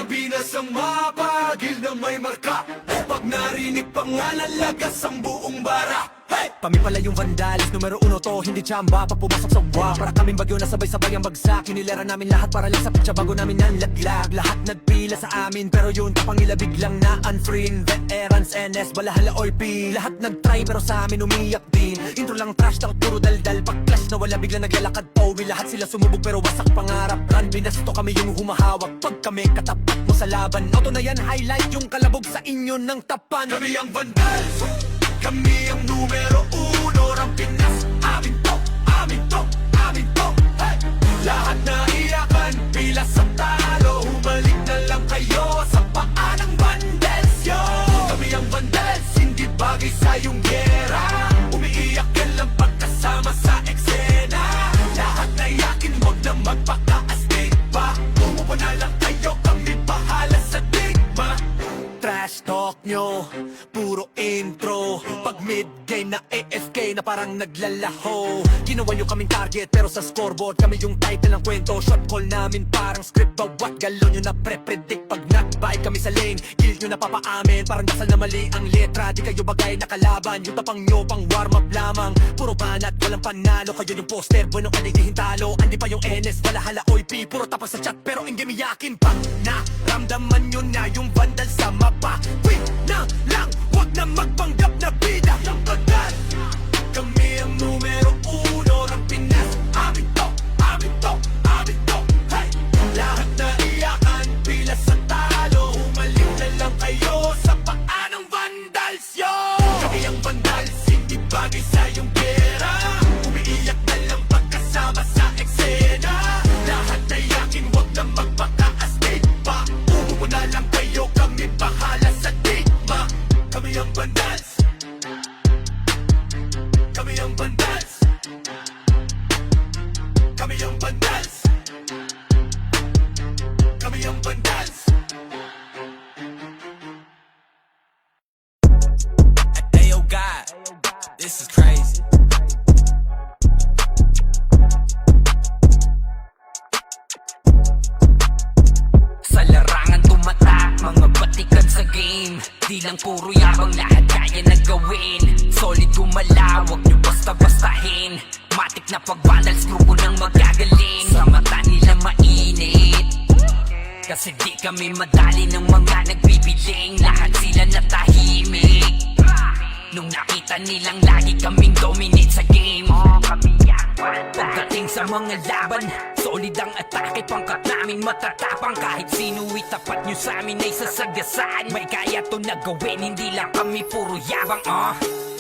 Pinas ang mapagil na may marka. Pag narinig pangalan, lagas ang buong bara. Hey! Kami pala yung Vandals, numero uno to, hindi tsamba. Pag pumasok sa uwa, para kaming bagyo na sabay-sabay ang bagsak. Hinilera namin lahat para lang sa pitsa bago namin nanlaglag. Lahat nagpila sa amin, pero yun kapangila biglang na unfriend. Veterans, NS, balahala, OP. Lahat nagtry pero sa amin umiyak din. Intro lang trash talk, puro daldal. Pag clash na wala biglang naglalakad Owi. Lahat sila sumubok pero wasak pangarap. Run, binasto kami yung humahawak. Pag kami katapat mo sa laban, auto na yan, highlight yung kalabog sa inyo ng tapan. Kami ang Vandals, kami ang numero uno ng Pinas. Amin to, amin to, amin to. Hey! Lahat na iyakan, pila sa talo. Humalik na lang kayo sa paa ng Vandals, yo. Kami ang Vandals, hindi bagay sa iyong gera. Umiiyak ka lang pagkasama sa eksena. Lahat na iyakin, huwag na magpaka-astig pa. Bumubo na lang kayo, kami bahala sa digma. Trash talk nyo, puro intro. Pag mid-game na AFK na parang naglalaho. Ginawa nyo kaming target pero sa scoreboard kami yung title ng kwento. Shot call namin parang script, bawat galon nyo na pre-predict. Pag knockby kami sa lane, kill nyo na papaamin. Parang dasal na mali ang letra, di kayo bagay na kalaban. Yung tapang nyo pang warm up lamang, puro banat, walang panalo. Kayo yung poster, bueno ka nagdihin talo. Andi pa yung NS, walahala, OIP. Puro tapos sa chat pero in game iyakin pa. Naramdaman nyo na yung Vandal sa mapa. Wait na lang, wag na magpanggap na bida. Ang Vandals, kami ang numero uno ng Pinas. Amin to, amin to, amin to. Hey! Lahat na iyakan, pila sa talo. Humalik na lang kayo sa paa ng Vandals, yo. Kami ang Vandals, hindi bagay sa iyong pera. Umiiyak na lang pagkasama sa eksena. Lahat na iyakin, huwag na magpaka-astig pa. Umupo na lang kayo, kami bahala sa digma. Kami ang Vandals, kami ang Vandals, kami ang Vandals, kami ang Vandals. Hey yo God, this is crazy. Sa larangan tumatak, mga batikan sa game. Di lang puro yabang, lahat kaya na gawin. Solid gumalaw, wag nyo basta-bastahin. Matik na pag-vandals, grupo ng magagaling. Sa mata nila mainit, kasi di kami madali ng mga nagbibiling. Lahat sila natahimik nung nakita nilang lagi kaming dominate sa game. Pagdating sa mga laban, solid ang atake. Pangkat namin matatapang, kahit sino itapat nyo sa amin ay sasagasaan. May kaya to na gawin, hindi lang kami puro yabang.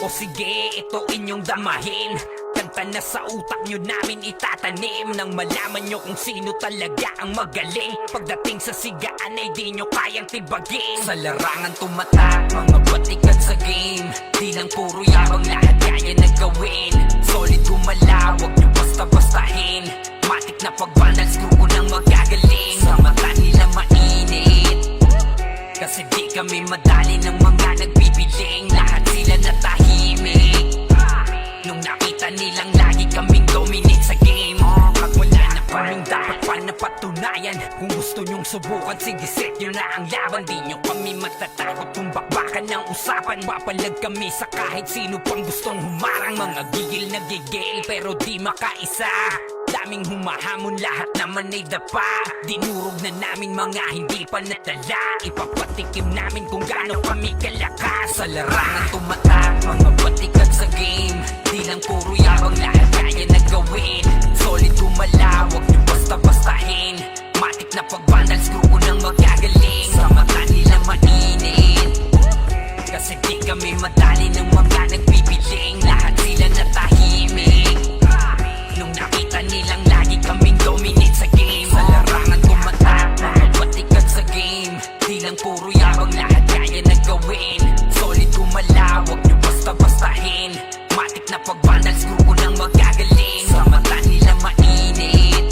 O sige, ito inyong damahin. Kanta na sa utak nyo namin itatanim, nang malaman nyo kung sino talaga ang magaling. Pagdating sa sigaan ay di nyo kayang tibagin. Sa larangan tumatak, mga batikan sa game. Di lang puro yabang, lahat kaya na gawin. Solid gumalaw, wag nyo basta-bastahin. Matik na pag-vandals, grupo ng magagaling. Sa mata nila mainit, kasi di kami madali ng mga nagbibiling. Lahat sila natahimik nung nakita nilang lagi kaming dominate sa game. Pag wala na kaming dapat pa napatunayan, kung gusto nyong subukan, sige set nyo na ang laban. Di nyo kami matatakot kung bakbakan ng usapan. Papalag kami sa kahit sino pang gustong humarang. Mga gigil na gigil pero di makaisa. Daming humahamon, lahat naman ay dapa. Dinurog na namin mga hindi pa natala. Ipapatikim namin kung gaano kami kalakas. Sa larangan tumatak, mga batikan sa game. Di lang puro yabang, lahat kaya na gawin. Solid gumalaw, wag nyo basta-bastahin. Matik na pag-vandals, grupo ng magagaling. Sa mata nila mainit, kasi di kami madali ng mga nagbibiling. Lahat sila natahimik nung nakita nilang lagi kaming dominate sa game. Sa larangan tumatak, mga batikan sa game. Di lang puro yabang, lahat kaya na gawin. Solid gumalaw, wag nyo basta-bastahin. Matik na pag-vandals, grupo ng magagaling. Sa mata nila mainit,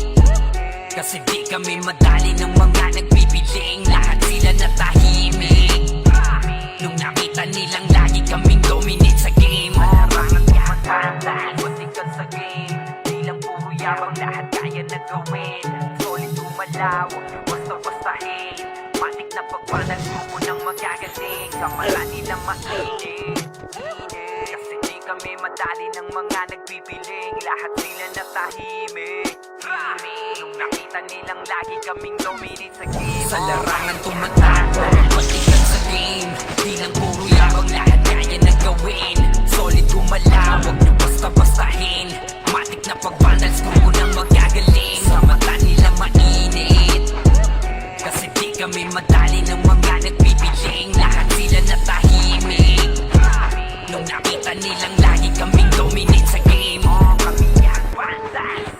kasi di kami madali ng mga nagbibiling. Lahat sila natahimik nung nakita nilang lagi kaming dominate sa game. Larangan tumatak, lahat batikan sa game. Di lang puro yabang, lahat kaya na gawin. Solid gumalaw, basta-bastahin. na pagbanal ko nang magagaling. Kamala nila mainit. Kasi di kami madali ng mga nagbibiling. Lahat sila natahimik. Nung nakita nilang lagi kaming dominate sa game. Sa larangan tumatak, matikan sa game. Di lang puro yabang, lahat kaya na gawin. Solid gumalaw, wag nyo basta-bastahin. Matik na pag-vandals ko nang magagaling. Sa mata nila mainit. Kasi di kami madali ng mga nagbibiling. Lahat sila natahimik. Nung nakita nilang lagi kaming dominate sa game. Kami ang vandals.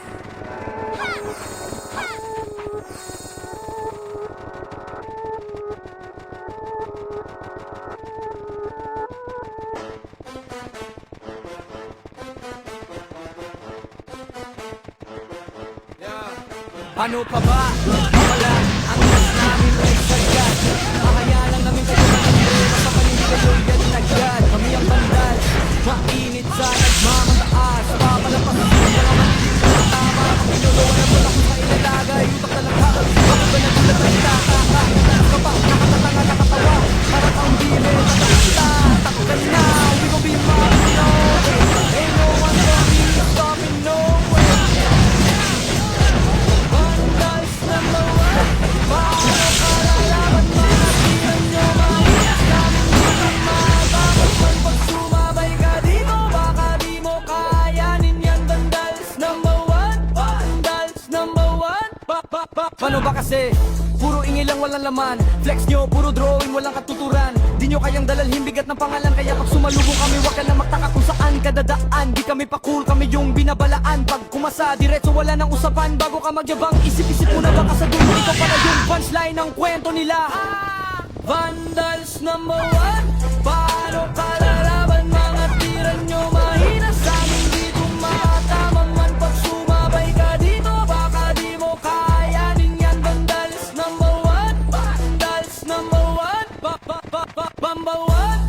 Ano pa ba? Wala ang mas namin ay sagad. Mahaya lang namin kayo na nagdema sa panindig kayo yan agad. Kami ang bandal, mainit sa nagmamataas. Papalapas sa mga matilig na tama. Ang pinulungan mo lang sa ilalagay. Utak na lang haag, bakit ba nagulat ang itataka? Nataas ka pa, nakatatanga, nakatawa. Parang ang bile, natakita. Takot na, we gon' be mobbing, no way. Ain't no one gonna be stopping, no way. Vandals number one. Paano kalalaban mga tiran nyo? Mainit namin dito matabang. Pag sumabay ka dito, baka di mo kayanin yan. Vandals number one. Vandals number one. Paano ba kasi? Puro ingay lang, walang laman. Flex nyo, puro drawing, walang katuturan. Di nyo kayang dalalhin, bigat ng pangalan. Kaya pag sumalubong kami, wag ka na magtaka kung saan ka dadaan. Di kami pa cool, kami yung binabalaan. Pag kumasa, diretso wala nang usapan. Bago ka magyabang, isip-isip mo na baka sa dulo. Ikaw pala yung punchline ng kwento nila. Vandals number one. Paano kalalaban mga tiran nyo? Mahina sa amin, di tumatama man. Pag sumabay ka dito, baka di mo kayanin yan. Vandals number one. Vandals number one. Number one.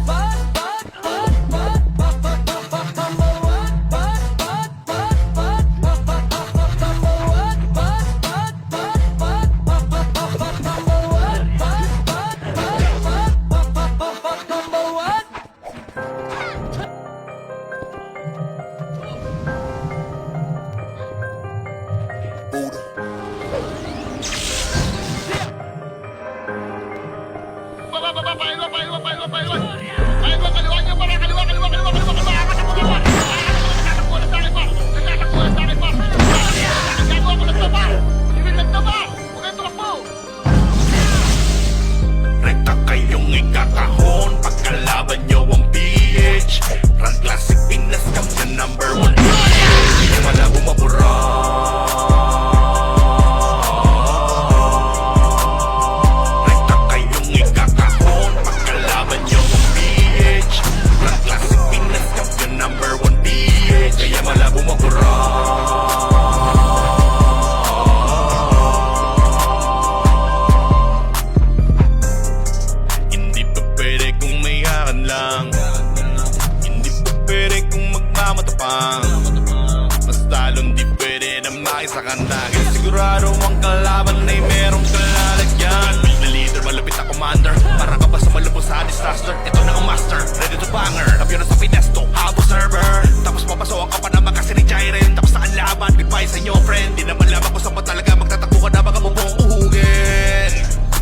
Rekta kayong ikakahon pagkalaban nyo ang PH. Run Classic Pinas Champion number one. Hindi wala bumabura. Rekta kayong ikakahon pagkalaban nyo ang PH. Run Classic Pinas Champion number one PH. Kaya wala bumabura. Hindi pa pwede kung may hakan lang. Hindi pa pwede kung magmamatapang. Mas lalong di pwede na makisakan dahil sigurado ang kalaban ay merong kalalagyan. Na leader, malapit na commander. Para ka ba sa malubos sa disaster? Ito na ang master, ready to banger. Kampiyon na sa Pinesto, habo server. Tapos papasok ka pa naman kasi ni Jairen. Tapos na ang laban, goodbye sa inyo friend. Di naman lamang kung saan ba talaga magtatakbo ka na baka mong uhugin.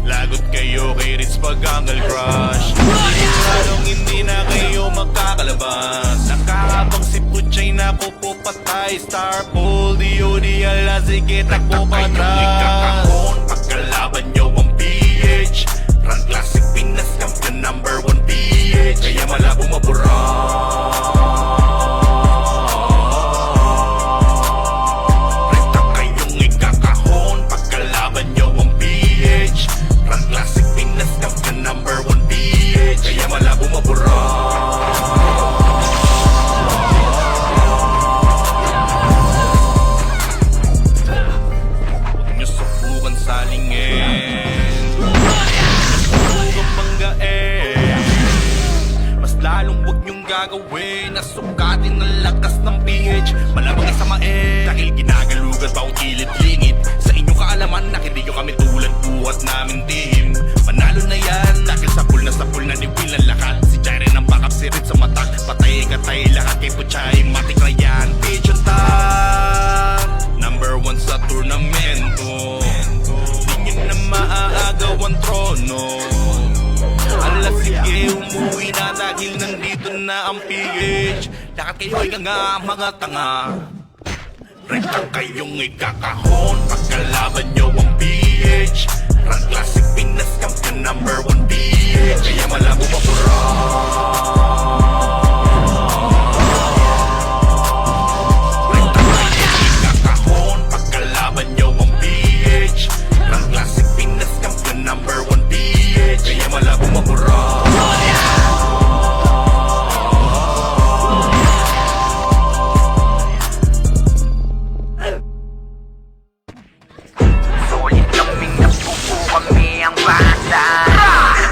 Lagot kayo kay Ritz Pagangal Crush. Siguradong hindi na kayo magkakalabas. Nakakabang si Puchay na pupupatay. Star Pool, DOD, ala sige takbo patras. Pagkalaban nyo ang PH. Run Classic Pinas Champion number one PH. Kaya wala bumabura. Rekta kayong ikakahon pagkalaban nyo ang PH. Run Classic Pinas Champion number one PH. Kaya wala bumabura. Huwag nyo subukan salingin. Subukan banggain. Mas lalong huwag nyong gagawin. Nasukatin ang lakas ng PH. Malamang isamain. Dahil ginagalugan bawat kilid-lingid. Sa inyong kaalaman na hindi nyo kami tulad buhat namin team. Manalo at kayo ay mga tanga. Rekta kayong ikakahon pagkalaban nyo ang PH. Rank Classic Pinas Champion #1 PH. Kaya malabo mapura. Rekta kayong ikakahon pagkalaban nyo ang PH. Rank Classic Pinas Champion #1 PH. Kaya malabo mapura. Solid kaming napupo kami ang bandal.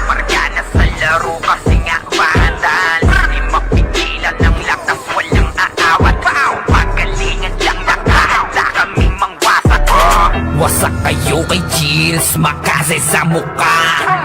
Marga na sa laro kasi nga bandal. Di mapigilan ng lakas, walang aawat. Pagalingan lang nakahanda kaming mangwasak. Wasak kayo kay Jills, makase sa muka.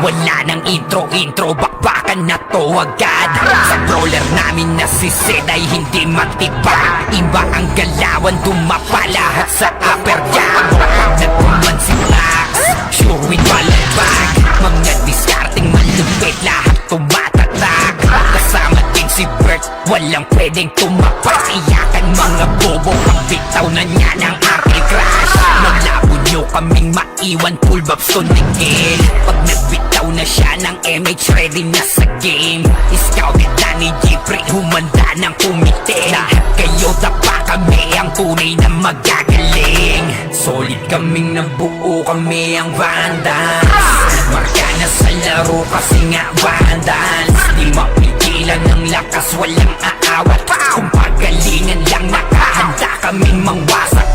Wala nang intro, bakbakan na to agad. Sa brawler namin na si Zed ay hindi matibag. Iba ang galawan, dumapa lahat sa upper jab. Nagpuman si Max, sure with balabag. Mga discarding malupit, lahat tumatatak. Kasama din si Bert, walang pwedeng tumapak. Iyakan mga bobo, pagbitaw na niya ng aking crush. Malabo nyo kaming maiwan, full babs tunikil. Pag nagbitaw na siya ng MH, ready na sa game. Scouted na ni Jeffrey, humanda ng kumite. Lahat kayo dapa kami, ang tunay na magagaling. Solid kaming nabuo, kami ang Vandals. Marka na sa laro kasi nga Vandals. Di mapigilan ng lakas, walang aawat. Kung pagalingan lang nakahanda kaming mangwasak.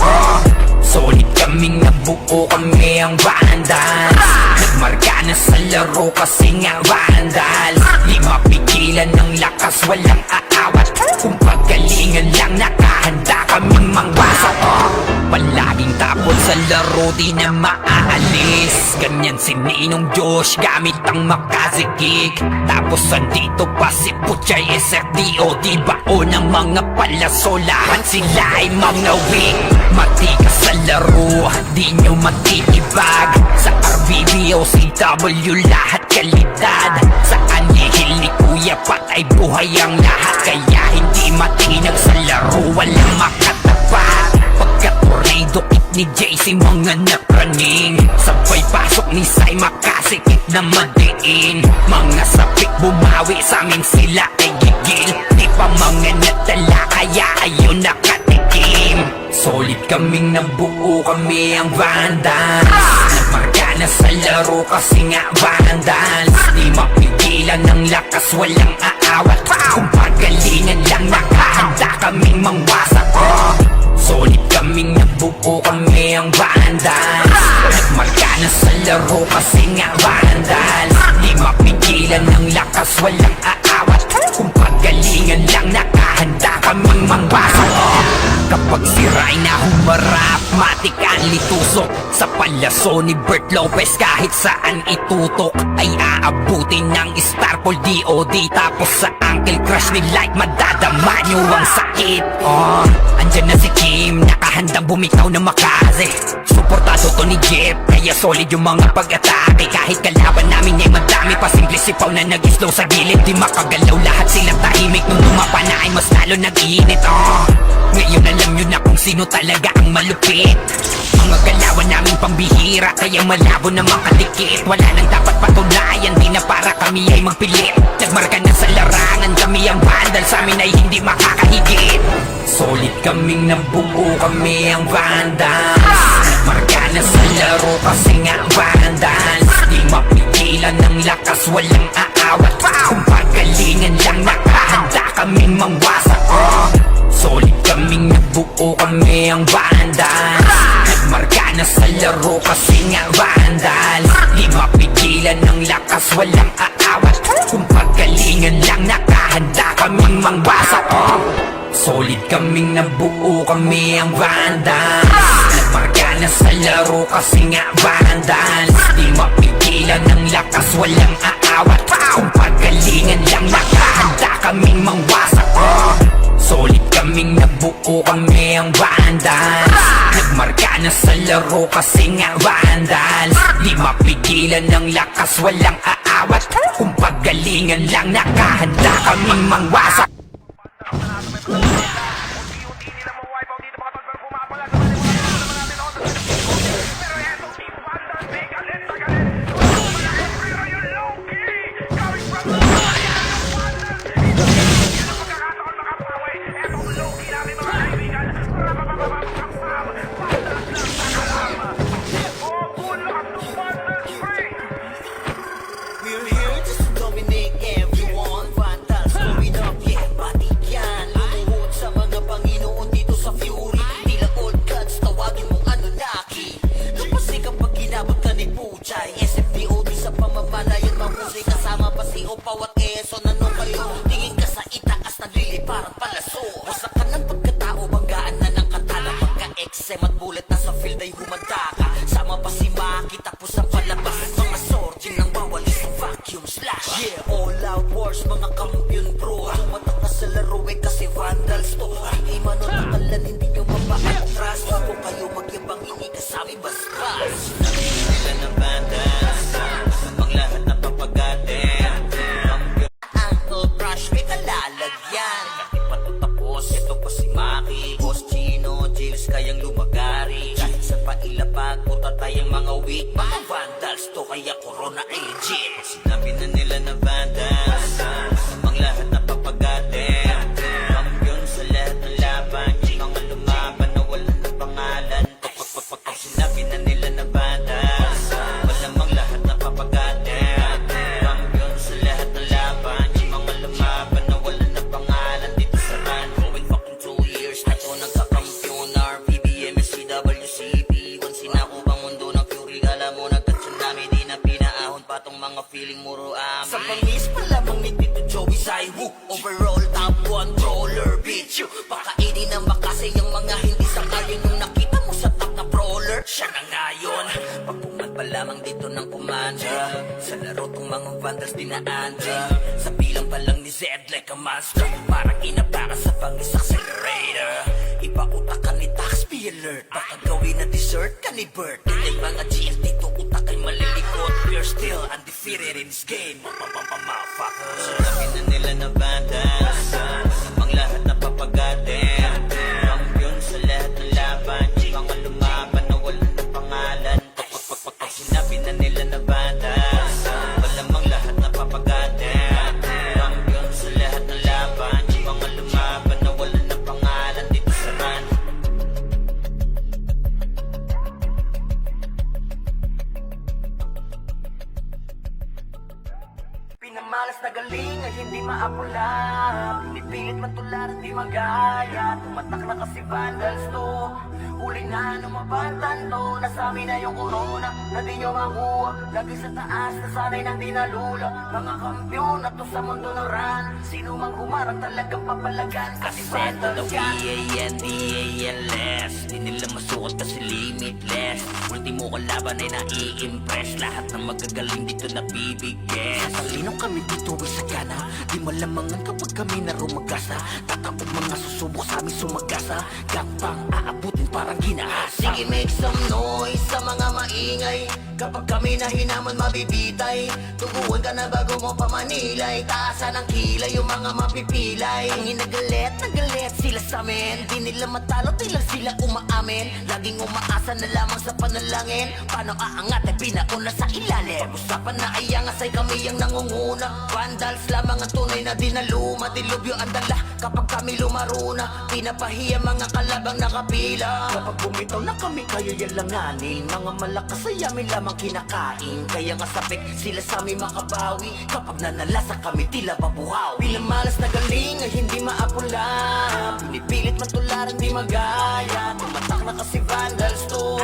Solid kaming nabuo, kami ang Vandals. Nagmarka na sa laro kasi nga Vandals. Di mapigilan ng lakas, walang aawat. Kung pagalingan lang nakahanda kaming mangwasak. Palaging tapon sa laro, di na maaalis. Ganyan si Ninong Josh, gamit ang makazikik. Tapos andito pa si Puchay SFDO. Di bao ng mga palaso, lahat sila ay mga weak. Matikas sa laro, di nyo matitibag. Sa RBB o CW, lahat kalidad. Sa anihil ni Kuya Pat ay buhay ang lahat. Kaya hindi matinag sa laro, walang makatapat. Pagka-tornado hit ni JC, mga napraning. Sabay pasok ni Sai, makasikip na madiin. Mga sapik bumawi, sa amin sila ay gigil. Di pa mga natala, kaya ayun nakatikim. Solid kaming nabuo, kami ang Vandals. Nagmarka na sa laro kasi nga Vandals. Di mapigilan ng lakas, walang aawat. Kung pagalingan lang nakahanda kaming mangwasak. Solid kaming nabuo, kami ang Vandals. Nagmarka na sa laro kasi nga Vandals. Di mapigilan ng lakas, walang aawat. Kung pagalingan lang nakahanda kaming mangwasak. Kapag si Rhina humarap, matik ang litusok. Sa palaso ni Bert Lopez, kahit saan itutok ay aabutin ng Starpol DOD. Tapos sa Uncle Crush ni Light, madadama nyo ang sakit. Andyan na si Kim, nakahandang bumitaw na makaze. Suportado to ni Jeff, kaya solid yung mga pag-atake. Kahit kalaban namin ay madami, pasimple sipaw na nag-slow sa gilid. Di makagalaw, lahat silang tahimik. Nung lumapa na ay mas lalo nag-iinit. Ngayon alam nyo na kung sino talaga ang malupit. Mga galawan namin pambihira, kaya malabo na makadikit. Wala nang dapat patunayan, di na para kami ay magpilit. Nagmarka na sa larangan, kami ang Vandal, sa amin ay hindi makakahigit. Solid kaming nabuo, kami ang Vandals. Nagmarka na sa laro kasi nga Vandals. Di mapigilan ng lakas, walang aawat. Kung pagalingan lang nakahanda kaming mangwasak. Solid kaming nabuo, kami ang Vandals. Nagmarka na sa laro kasi nga Vandals. Di mapigilan ng lakas, walang aawat. Kung pagalingan lang nakahanda kaming mangwasak. Solid kaming nabuo, kami ang Vandals. Nagmarka na sa laro kasi nga Vandals. Di mapigilan ng lakas, walang aawat. Kung pagalingan lang nakahanda kaming mangwasak. Solid kaming nabuo, kami ang Vandals. Nagmarka na sa laro kasi nga Vandals. Di mapigilan ng lakas, walang aawat. Kung pagalingan lang nakahanda kaming mangwasak. Vandals. Nila ng bandas, ang lahat na papagatin. Uncle Crush, may kalalagyan. Kahit pa to tapos, ito pa si Maki, Boss Chino, Jills kayang lumagari. Kahit sa pailapag, puta tayong mga weak. Mga Vandals to kaya Corona ay legit. Sinabi na nila na bandas, ang lahat na papagatin. Kampiyon sa lahat ng laban, yung mga lumaban na wala ng pangalan. Pag sinabi na nila na bandas, malamang lahat na papagatin. Kampiyon sa lahat ng laban, yung mga lumaban na wala ng pangalan dito sa run. Going fucking 2 years na to nagkakampyon. RPBM, SCWCP. Once sinakubang mundo ng fury, alam mo nagka-tsunami. Di na pinaahon pa tong mga feeling muro amin. Sa pangis pa lamang ni Tito Joey Saiwu. Overall top controller, bitch you. Pakainin ng makasay yung mga hindi sangayon. Yung nakita mo sa top na brawler, siya na ngayon. Pagpungan pa lamang dito ng commander. Sa laro tong mga Vandals di na Andre. Sa bilang pa lang ni Zed like a monster. Parang inabaka sa pangis accelerator. Ipautak ka ni Tax, be alert. Baka gawin na dessert ka ni Bert. Yung mga GL dito utak ay malilikot. We're still undefeated in this game. Motherfuckers. Sinabi na nila na bandas, ang lahat na papagatin. Kampiyon sa lahat ng laban, yung mga lumaban na wala ng pangalan. Pag sinabi na nila na bandas, malamang lahat na papagatin. Kampiyon sa lahat ng laban, yung mga lumaban na wala ng pangalan dito sa run. Pinamalas na galing ay hindi maapula. Pinipilit matularan di magaya. Tumatak na kasi Vandals to. Huli na lumabatan to. Nasami na yung corona na di nyo makuha. Lagi sa taas na sanay nang dinalula. Mga kampiyon na to sa mundo ng run. Sino mang humarang talagang papalagan. Kasi Vandals yan. V-A-N-D-A-L-S Di nila masuot kasi limitless. Ultimo kalaban ay nai-impress. Lahat ng magagaling dito nabibigyan. Talinong kami dito ay sagana. Di malamangan kapag kami na rumagasa. Tatapog mga susubok sa amin sumagasa. Gapang aabutin parang ginahasa. Sige, make some noise sa mga maingay. Kapag kami na hinaman mabibitay. Tuguan ka na bago mo pamanilay. Taasan ang kilay yung mga mapipilay. Ang nagalit sila sa amin. Di nila matalo, di lang sila umaamin. Laging umaasa na lamang sa panalangin. Paano aangat ay pinauna sa ilalim. Pag-usapan na ay angas ay kami ang nangunguna. Vandals lamang ang tunay na dinaluma. Dilubyo ang dala kapag kami lumaruna. Pinapahiya mga kalabang nakapila. Kapag bumitaw na kami kayo yalanganin. Mga malakas ay amin lamang kinakain. Kaya nga sabik sila sa amin makabawi. Kapag nanalasa kami tila babuhaw. Pinamalas na galing ay hindi maapula. Pinipilit matularan di magaya. Tumatak na kasi Vandals to.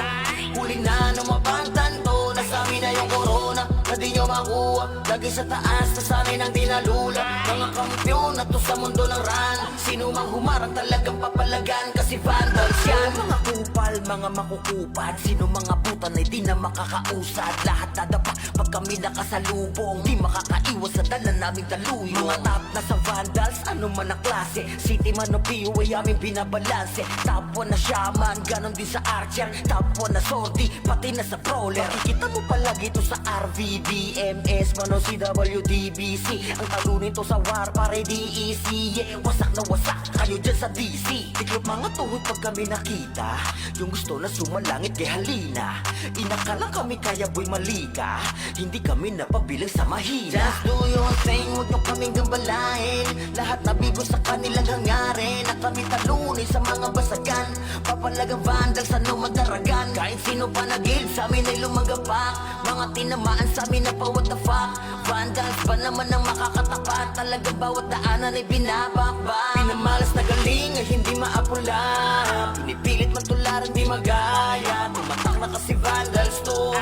Huli na lumabantan to. Nasami na yung corona na di nyo makuha. Lagi sa taas na sanay nang dinalula. Mga kampiyon na to sa mundo ng run. Sino mang humarang talagang papalagan. Kasi Vandals yan. Mga kupal, mga makukupad. Sino mga butan ay di na makakausad. Lahat dadapa pag kami nakasalubong. Di makakaiwas sa dala naming daluyo. Mga top na sa Vandals, ano man ang klase. City man o PU ay aming binabalanse. Top 1 na shaman, ganon din sa archer. Top 1 na sortie, pati na sa brawler. Makikita mo palagi ito sa RVDMS, man o CWDBC. Ang talo nito sa war, pare DEC. Yeah, wasak na wasak, kayo dyan sa DC. Tiklop mga tuhod pag kami nakita. Yung gusto na sumalangit kay halina. Inakala kami kaya boy malika. Hindi kami napabilang sa mahina. Just do your thing, huwag nyo kaming gambalain. Lahat na bigo sa kanilang hangarin. Na kami talunin sa mga basagan. Papalagang Vandals, ano magdaragan. Kahit sino pa nagil sa amin ay lumagapak. Mga tinamaan sa amin na pa what the fuck. Vandals pa naman ang makakatapat. Talagang bawat daanan ay binabakbak. Pinamalas na galing ay hindi maapula. Pinipilit matularan di magaya. Tumatak na kasi Vandals to.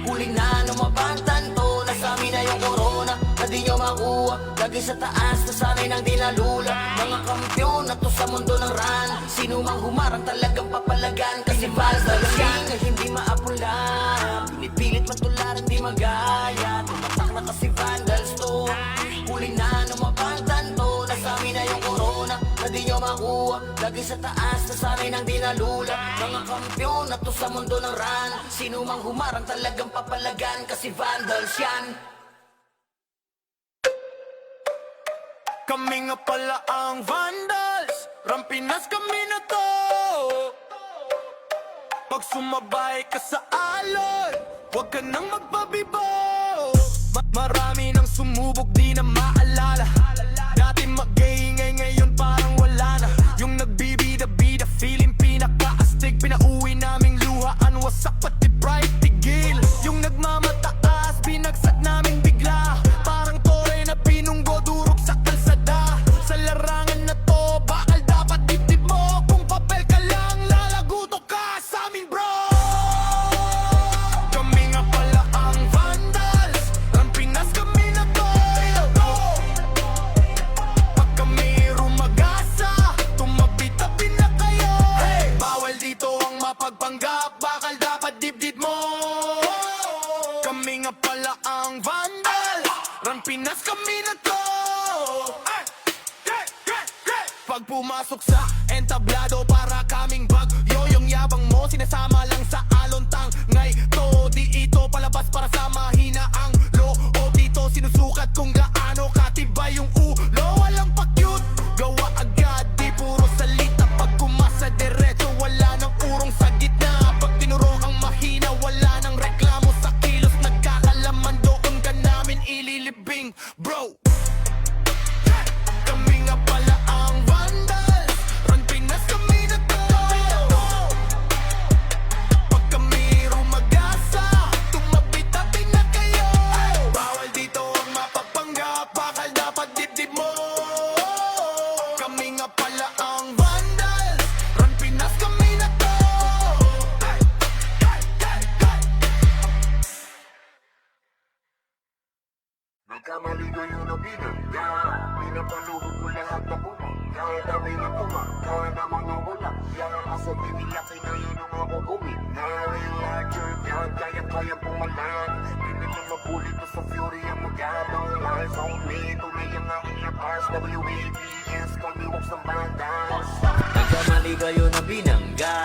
Huli na lumabantan to. Nasami na yung corona na di nyo makuha. Lagi sa taas na sanay nang dinalula. Mga kampiyon na to sa mundo ng run. Sino mang humarang talagang papalagan. Kasi Vandals yan ay hindi maapula. Pinipilit matularan di magaya. Tumatak na kasi Vandals to. Huli na lumabantan to. Nasami na yung corona na di nyo makuha. Lagi sa taas na sanay nang dinalulat. Mga kampyon na to sa mundo ng run. Sino mang humarang talagang papalagan, kasi vandals yan. Kami nga pala ang Vandals, Rampinas kami na to. Pag sumabay ka sa alon, huwag ka nang magpabibo. Marami nang sumubok, di na maalala. Dati mag-iingay, ngayon parang wala na. Yung nagbibida-bida, feeling pinaka-astig. Pinauwi naming luhaan, wasak pati pride, tigil. Yung nagmamataas, binagsak namin bigla. Parang tore na pinunggo, durog sa kalsada. Sa larangan na to, bakal dapat dibdib mo. Kung papel ka lang, lalaguto ka sa amin, bro. Kami nga pala ang Vandals, Rampinas kami na to. Pag kami rumagasa, tumabi-tabi na kayo. Bawal dito ang mapagpanggap, bakal dapat dibdib mo. Kami nga pala ang Vandals, Rampinas kami na to. Pag pumasok sa entablado, para kaming bagyo. Yung yabang mo, sinasama lang sa alontang. Ngay to, di ito palabas para sa mahina ang loob. Dito sinusukat kung gaano katibay yung ulo. Walang pa-cute, gawa agad, di puro salita. Pag kumasa diretso, wala nang urong sa gitna. Pag tinuro ang mahina, wala nang reklamo sa kilos. Nagkakalaman doon ka namin ililibing, bro. Kami nga pala ang Vandals, Rampinas kami na to. Pag kami rumagasa, tumabi-tabi na kayo. Bawal dito ang mapagpanggap, bakal dapat dibdib mo. Kami nga pala ang Vandals, Rampinas kami na to. Nagkamali kayo na binangga, pinapaluhod ko lahat na bumangga. Dami na tumangga na mga wala. Yan asa binila kinayo ng mga gawin. Larger yan, kaya pumalan. Hindi na mabuli to sa fury ang magandang lies on me. Tunay ang aking lakas, WABS, call me walks ng bandas. Nagkamali kayo na binangga,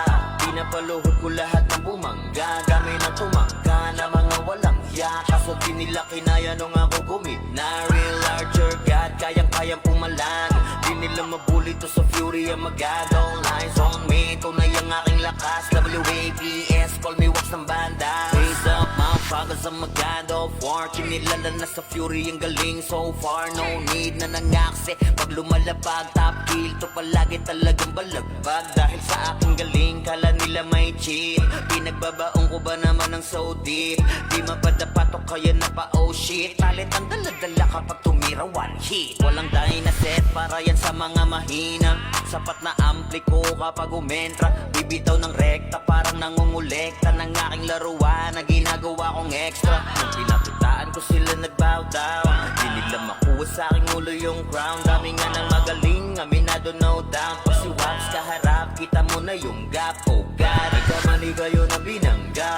pinapaluhod ko lahat ng bumangga. Kami na tumangga na mga walang hiya, kaso di nila kinaya nung ako gumina. Real larger God, kayang pumalan. Di nila mabuli to sa fury ang magandang lies on me. Tunay ang aking lakas, WABS, call me wax ng banda. Raise up, motherfuckers, ang maganda of war. Kinilala na sa fury ang galing so far. No need na nangaksi, pag lumalapag top kill to palagi talagang balagbag. Dahil sa aking galing, kala nila may cheat. Pinagbabaong ko ba naman ng so deep? Di mapadapat o kaya na pa oh shit. Talit ang dala-dala kapag tumira one hit. Walang dahil na set para yan sa mga mahina. Sapat na ampli ko kapag umentra. Bibitaw ng rekta parang nangungulekta ng aking laruan na ginagawa kong extra. Nung pinakitaan ko sila nagbow down, di nila makuha sa aking ulo yung crown. Dami nga ng magaling, aminado no doubt. Pag si Waps kaharap, kita mo na yung gap. Oh God, nagkamali kayo na binangga,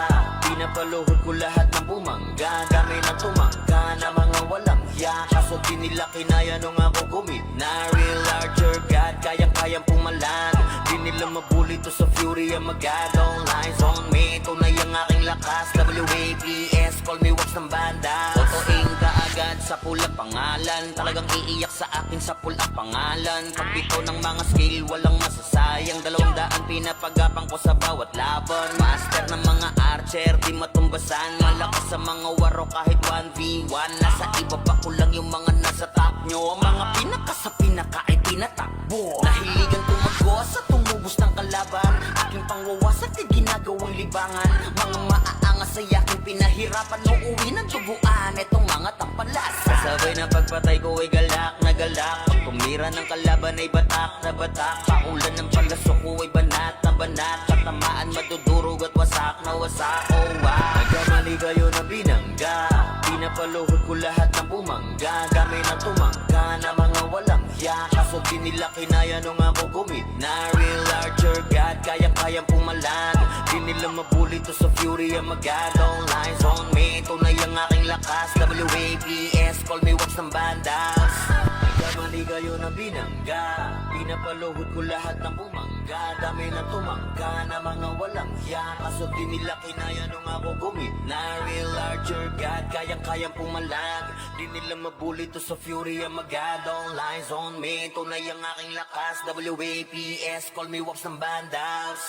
pinapaluhod ko lahat ng bumangga. Kami na tumangga na mga walang hiya, kaso di nila kinaya nung ako gumina. Real larger God, kayang pumalan. Di nila mabuli to sa fury ang magadong lies on me. Tunay ang aking lakas, WABS, call me wax ng banda. Totoing kaagad sa pulang pangalan, talagang iiyak sa akin sa pulang pangalan. Pagbito ng mga skill, walang masasayang. 200 pinapagapang ko sa bawat laban. Master ng mga archer, di matumbasan. Malakas sa mga waro kahit 1v1. Nasa iba pa ko lang yung mga nasa top nyo. Mga pinaka sa pinaka ay tinatakbo. Nahiligan tumagos at tumubos ng kalaban. Aking pangwawasak ay ginagawang libangan. Mga maaangas ay aking pinahirapan. Uuwi ng duguan etong mga tampalas. Kasabay na pagpatay ko ay galak na galak. Pag tumira ng kalaban ay batak na batak. Paulan ng palaso ko ay banat na banat. Katamaan madudurog at wasak na wasak. Oh wow, nagkamali kayo na binangga, pinapaluhod ko lahat ng bumangga. Kami na tumangga na mga walang hiya, kaso di nila kinaya nung ako gumina. Real larger God, kayang pumalan. Di nila mabuli to sa fury ang magadong lies on me. Tunay ang aking lakas, WABS, call me wax ng bandas. Nagkamali kayo na binangga, Pinapaluhod ko lahat ng bumangga. Dami na tumangga na mga walang hiya. Kaso di nila kinaya nung ako gumina. Real larger God, kayang-kayang pumalag. Di nila mabuli to sa fury ang magad. All lines on me, tunay ang aking lakas. WAPS, call me Wops ng Bandals.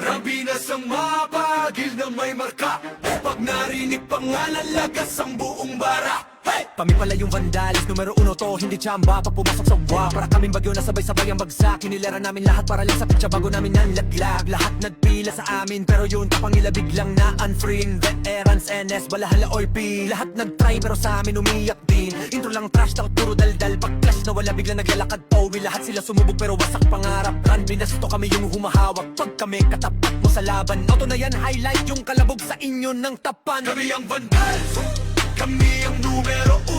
Rambinas ang mapagil na may marka. Pag narinig pangalan, lagas ang buong bara. Hey! Kami pala yung vandalis, numero 1 to, hindi tsamba. Pag pumasok sa wa, para kaming bagyo na sabay-sabay ang bagsak. Hinilera namin lahat para lang sa pitsa bago namin nanlaglag. Lahat nagpila sa amin, pero yun kapangila biglang na unfriend. Veterans, NS, balahala or P. Lahat nagtry pero sa amin umiyak din. Intro lang trash, takot puro daldal. Pag clash na wala biglang naglalakad Owi, lahat sila sumubog pero wasak pangarap. Rambinas to, kami yung humahawak. Pag kami katapat mo sa laban, auto na yan, highlight yung kalabog sa inyo ng tapan. Kami ang vandals, kami ang numero 1.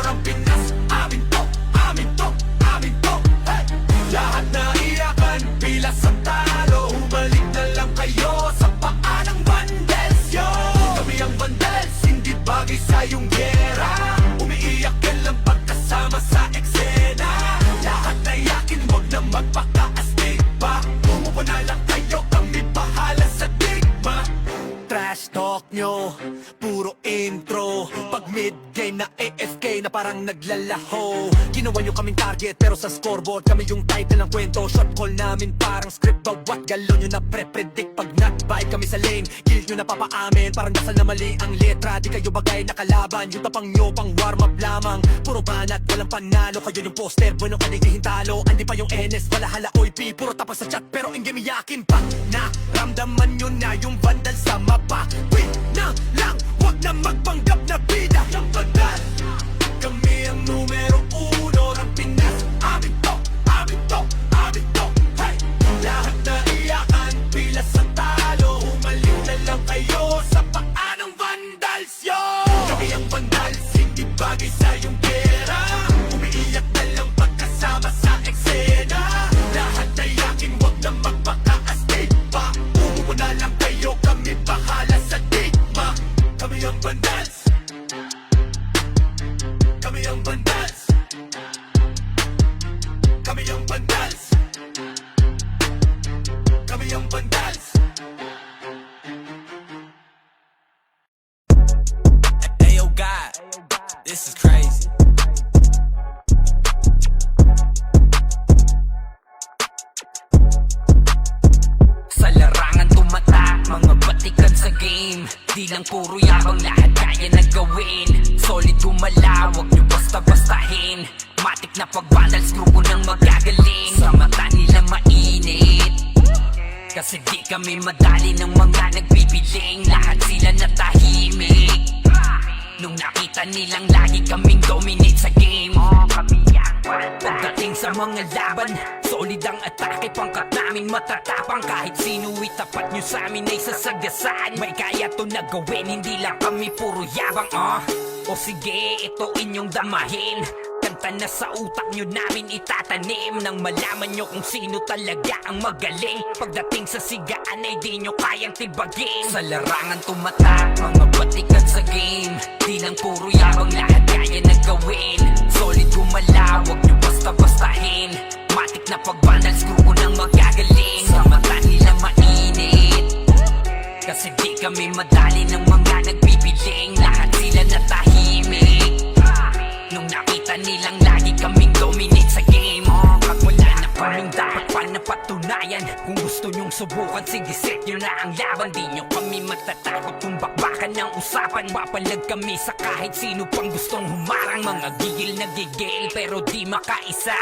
Rambinas, amin to, amin to, amin to. Hey! Lahat na iyakan, pila sa talo. Humalik na lang kayo sa paa ng vandals, yo. Kami ang vandals, hindi bagay sa iyong gera. Umiiyak ka lang pagkasama sa eksena. Lahat na iyakin, wag na magpaka-astig pa. Bumubo na lang kayo, kami bahala sa digma. Trash talk nyo, puro intro. Pag mid-game na AFK na parang naglalaho. Ginawa nyo kaming target pero sa scoreboard kami yung title ng kwento. Shot call namin parang script, bawat galon nyo na pre-predict. Pag not-vibe kami sa lane, kill nyo na papaamin. Parang dasal na mali ang letra, di kayo bagay na kalaban. Yung tapang nyo pang warm-up lamang. Puro banat, walang panalo. Kayo yung poster, bueno kanigihin talo. Andi pa yung NS, balahala OIP. Puro tapas sa chat pero in-game iyakin pa. Naramdaman nyo na yung vandal sa mapa. Wait na lang, wag na magpanggap na bida. Yung vandal, kami ang numero 1. Rambinas, amin to, amin to, amin to. Hey! Lahat na iyakan, pila sa talo. Humalik na lang kayo sa paa ng vandals, yo. Kami ang vandals, hindi bagay sa iyong pera. Umiiyak na lang pagkasama sa eksena. Lahat na iyakin, wag na magpaka-astig pa. Umupo na lang kayo, kami bahala sa digma. Kami ang vandals, kami ang vandals, kami ang vandals, kami ang vandals. Hey yo God, this is crazy. Sa larangan tumatak, mga batikan sa game. Di lang puro yabang, lahat kaya na gawin. Solid gumalaw, wag nyo basta-bastahin. Matik na pag-vandals, grupo nang magagaling. Sa mata nila mainit, kasi di kami madali ng mga nagbibiling. Lahat sila natahimik nung nakita nilang lagi kaming dominate sa game. Pagdating sa mga laban, solid ang atake. Pangkat namin matatapang, kahit sino itapat nyo sa amin ay sasagasaan. May kaya to na gawin, hindi lang kami puro yabang. O sige, ito inyong damahin. Kanta na sa utak nyo namin itatanim. Nang malaman nyo kung sino talaga ang magaling. Pagdating sa sigaan ay di nyo kayang tibagin. Sa larangan tumatak, mga batikan sa game. Di lang puro yabang, lahat kaya na gawin. Solid gumalaw, wag nyo basta-bastahin. Matik na pag-vandals, grupo nang magagaling. Sa mata nila mainit, kasi di kami madali ng mga nagbibiling. Lahat sila natahimik nung nakita nilang lagi kaming dominate sa game. Pag wala na kaming dapat pa napatunayan. Kung gusto nyong subukan, sige set nyo na ang laban. Di nyo kami matatakot kung bakbakan ng usapan. Papalag kami sa kahit sino pang gustong humarang. Mga gigil na gigil pero di makaisa.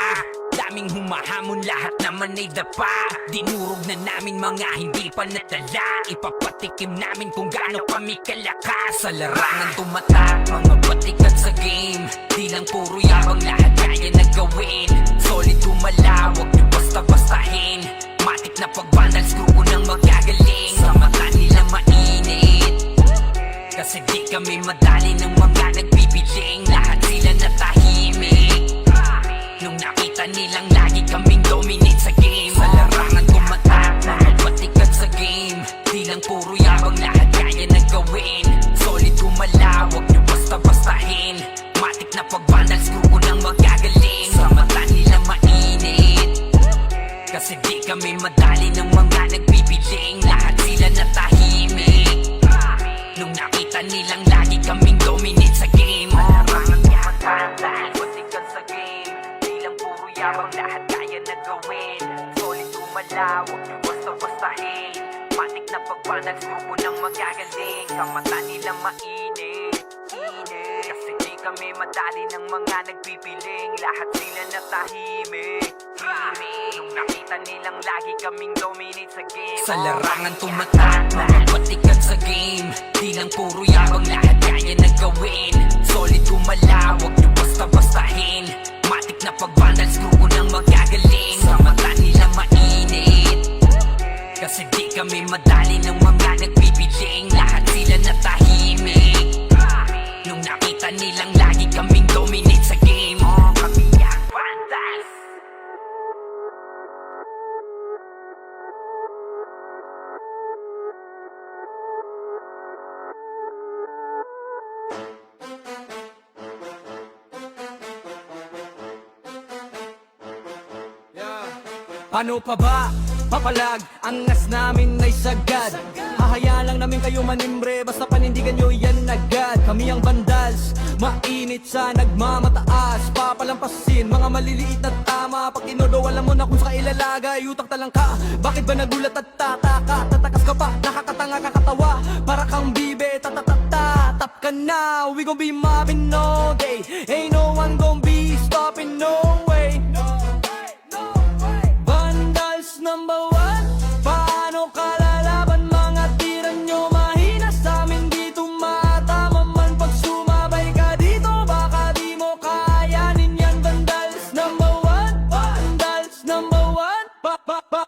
Daming humahamon, lahat naman ay dapa. Dinurog na namin mga hindi pa natala. Ipapatikim namin kung gaano kami kalakas. Sa larangan tumatak, mga batikan sa game. Di lang puro yabang, lahat kaya na gawin. Solid gumalaw, wag nyo basta-bastahin. Matik na pag-vandals, grupo nang magagaling. Sa mata nila mainit, kasi di kami madali ng mga nagbibiling. Lahat sila natahimik nung nakita nilang lagi kaming dominate sa game. Sa larangan tumatak, mga batikan sa game. Di lang puro yabang, lahat kaya na gawin. Solid kami madali ng mga nagpipiling, lahat sila natahimik. Nung nakita nilang lagi kaming dominate sa game, malamang tumatanda, patikan sa game. Di lang puro yabang, lahat kaya na gawin. Solid tumala, huwag niyo basta-bastahin. Matik na pagpanag, grupo ng magagaling. Sa mata nila mainit, init. Kasi di kami madali ng mga nagpipiling, lahat sila natahimik. Nung nakita nilang lagi kaming dominate sa game, sa larangan tumatak, mga patikan sa game. Di lang puro yabang, lahat kaya na gawin. Solid tumala, huwag niyo basta-bastahin. Matik na pag-vandals, grupo ng magagaling. Sa mata nila mainit, kasi di kami madali ng mga nagpipiling, lahat sila natahimik. Nung nakita nilang lagi kaming dominate sa game, kami ang vandals. Paano pa ba? Papalag, angas namin ay sagad. Hahayaan lang namin kayo manimbre, basta panindigan nyo yan agad. Kami ang vandals, mainit sa nagmamataas. Papalampasin, mga maliliit na tama. Pag tinodo, alam mo na kung sa ilalagay. Utang talang ka, bakit ba nagulat at tataka? Tatakas ka pa, nakakatanga kakatawa. Para kang bibe, tatatata. Tap ka na, we gon' be mobbing all day. Ain't no one gon' be stopping, no way. Number one, paano kalalaban? Mga tira nyo mahina sa amin, di tumatama man. Pag sumabay ka dito, baka di mo kayanin yan. Vandals number one, vandals number one.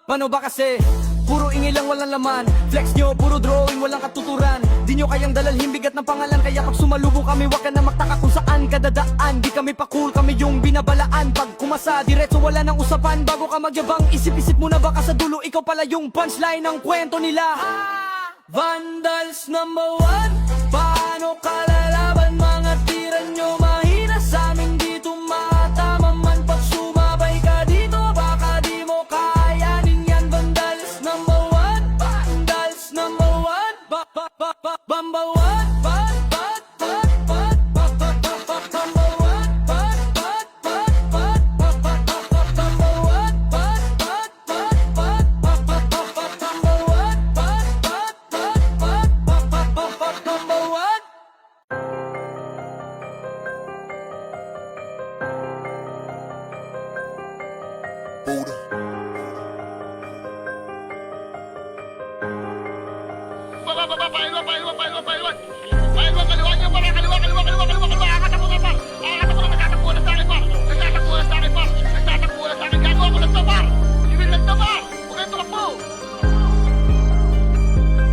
Paano ba kasi? Puro ingay lang, walang laman. Flex nyo, puro drawing, walang katuturan. Di nyo kayang dalalhin, bigat ng pangalan. Kaya pag sumalubong kami, wag ka na magtaka kung saan ka dadaan. Di kami pa cool, kami yung binabalaan. Pag kumasa, diretso wala nang usapan. Bago ka magyabang, isip-isip mo na baka sa dulo ikaw pala yung punchline ng kwento nila. Vandals number one, paano kalalaban? Mga tira nyo mahina sa amin, di tumatama man. Pag sumabay ka dito, baka di mo kayanin yan. Vandals number one, vandals number one. Number one,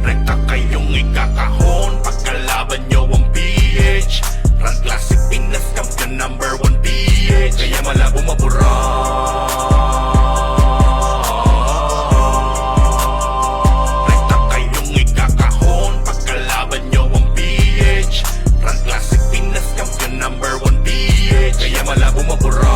Rekta kayong ikakahon pagkalaban nyo ang PH. Run Classic Pinas Champion number 1 PH. Kaya malabo mabura. Rekta kayong ikakahon pagkalaban nyo ang PH. Run Classic Pinas Champion number 1 PH. Kaya malabo mabura.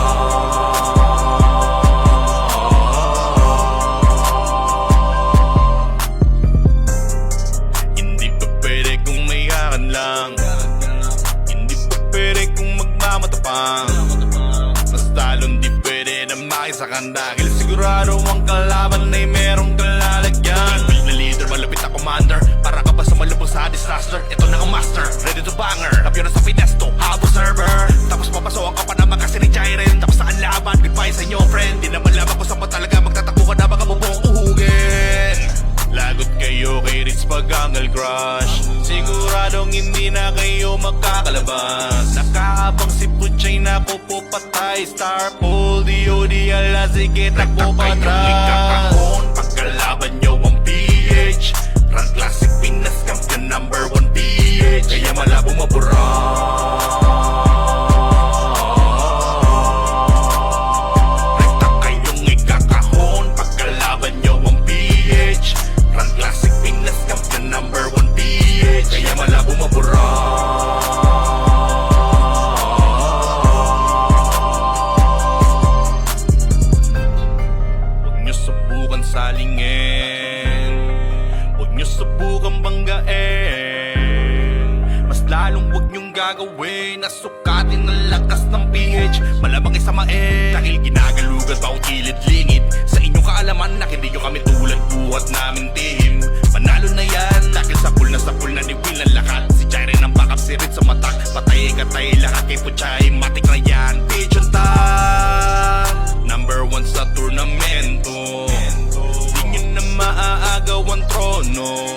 Basta lon di pwede na makisakan dahil sigurado ang kalaban ay merong kalalagyan. Build na leader, malapit na commander. Para ka ba sa malubos sa disaster? Ito na ang master, ready to banger. Lapyo na sa finesto, habo server. Tapos papasok ka pa naman kasi ni Jairen. Tapos saan laban, goodbye sa inyo friend. Di naman lamang kung saan pa talaga magtatakbo ka na baka bubong uhugin. Lagot kayo kay Ritz Pagangal Crush. Siguradong hindi na kayo magkakalabas. Nakahabang si Puchay na pupupatay. Star Pole, DOD, ala sige takbo pa atrás. Ikakahon pagkalaban nyo ang PH. Run Classic Pinas Champion number 1 PH. Kaya malabo mabura. Rekta kayong ikakahon pagkalaban nyo ang PH. Run Classic Pinas Champion number 1 PH. Kaya malabo mabura. Huwag nyo subukan banggain. Mas lalong wag niyong gagawin na sukatin ang lakas ng PH. Malamang isamain dahil ginagalugan bawat kilid-lingid. Sa inyong kaalaman na hindi nyo kami tulad buhat namin team. Panalo na yan dahil sa pool na ni Will ang lakat. Si Jairen ang backup, si Rit sa matak. Patay katay lahat kay Puchay, matik na yan. PH on top, number 1 sa turnamento. Di nyo na maaagaw ang trono.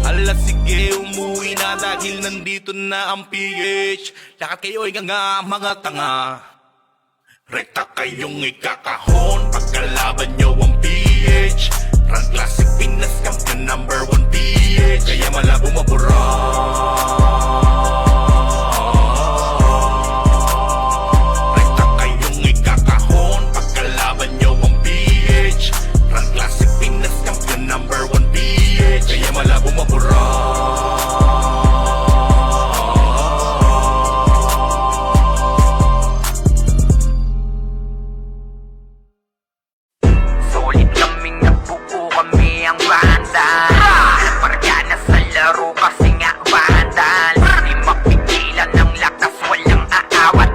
Ala sige, umuwi na dahil nandito na ang PH. Lahat kayo ay nga mga tanga. Rekta kayong ikakahon pagkalaban nyo ang PH. Run Classic Pinas Champion number 1 PH. Kaya malabo mabura. Rekta kayong ikakahon pagkalaban nyo ang PH. Run Classic Pinas Champion number 1 PH. Kaya malabo mabura. Solid kaming nabuo, kami ang banda. Margana sa laro kasi nga vandal. Di mapigilan ng lakas, walang aawat.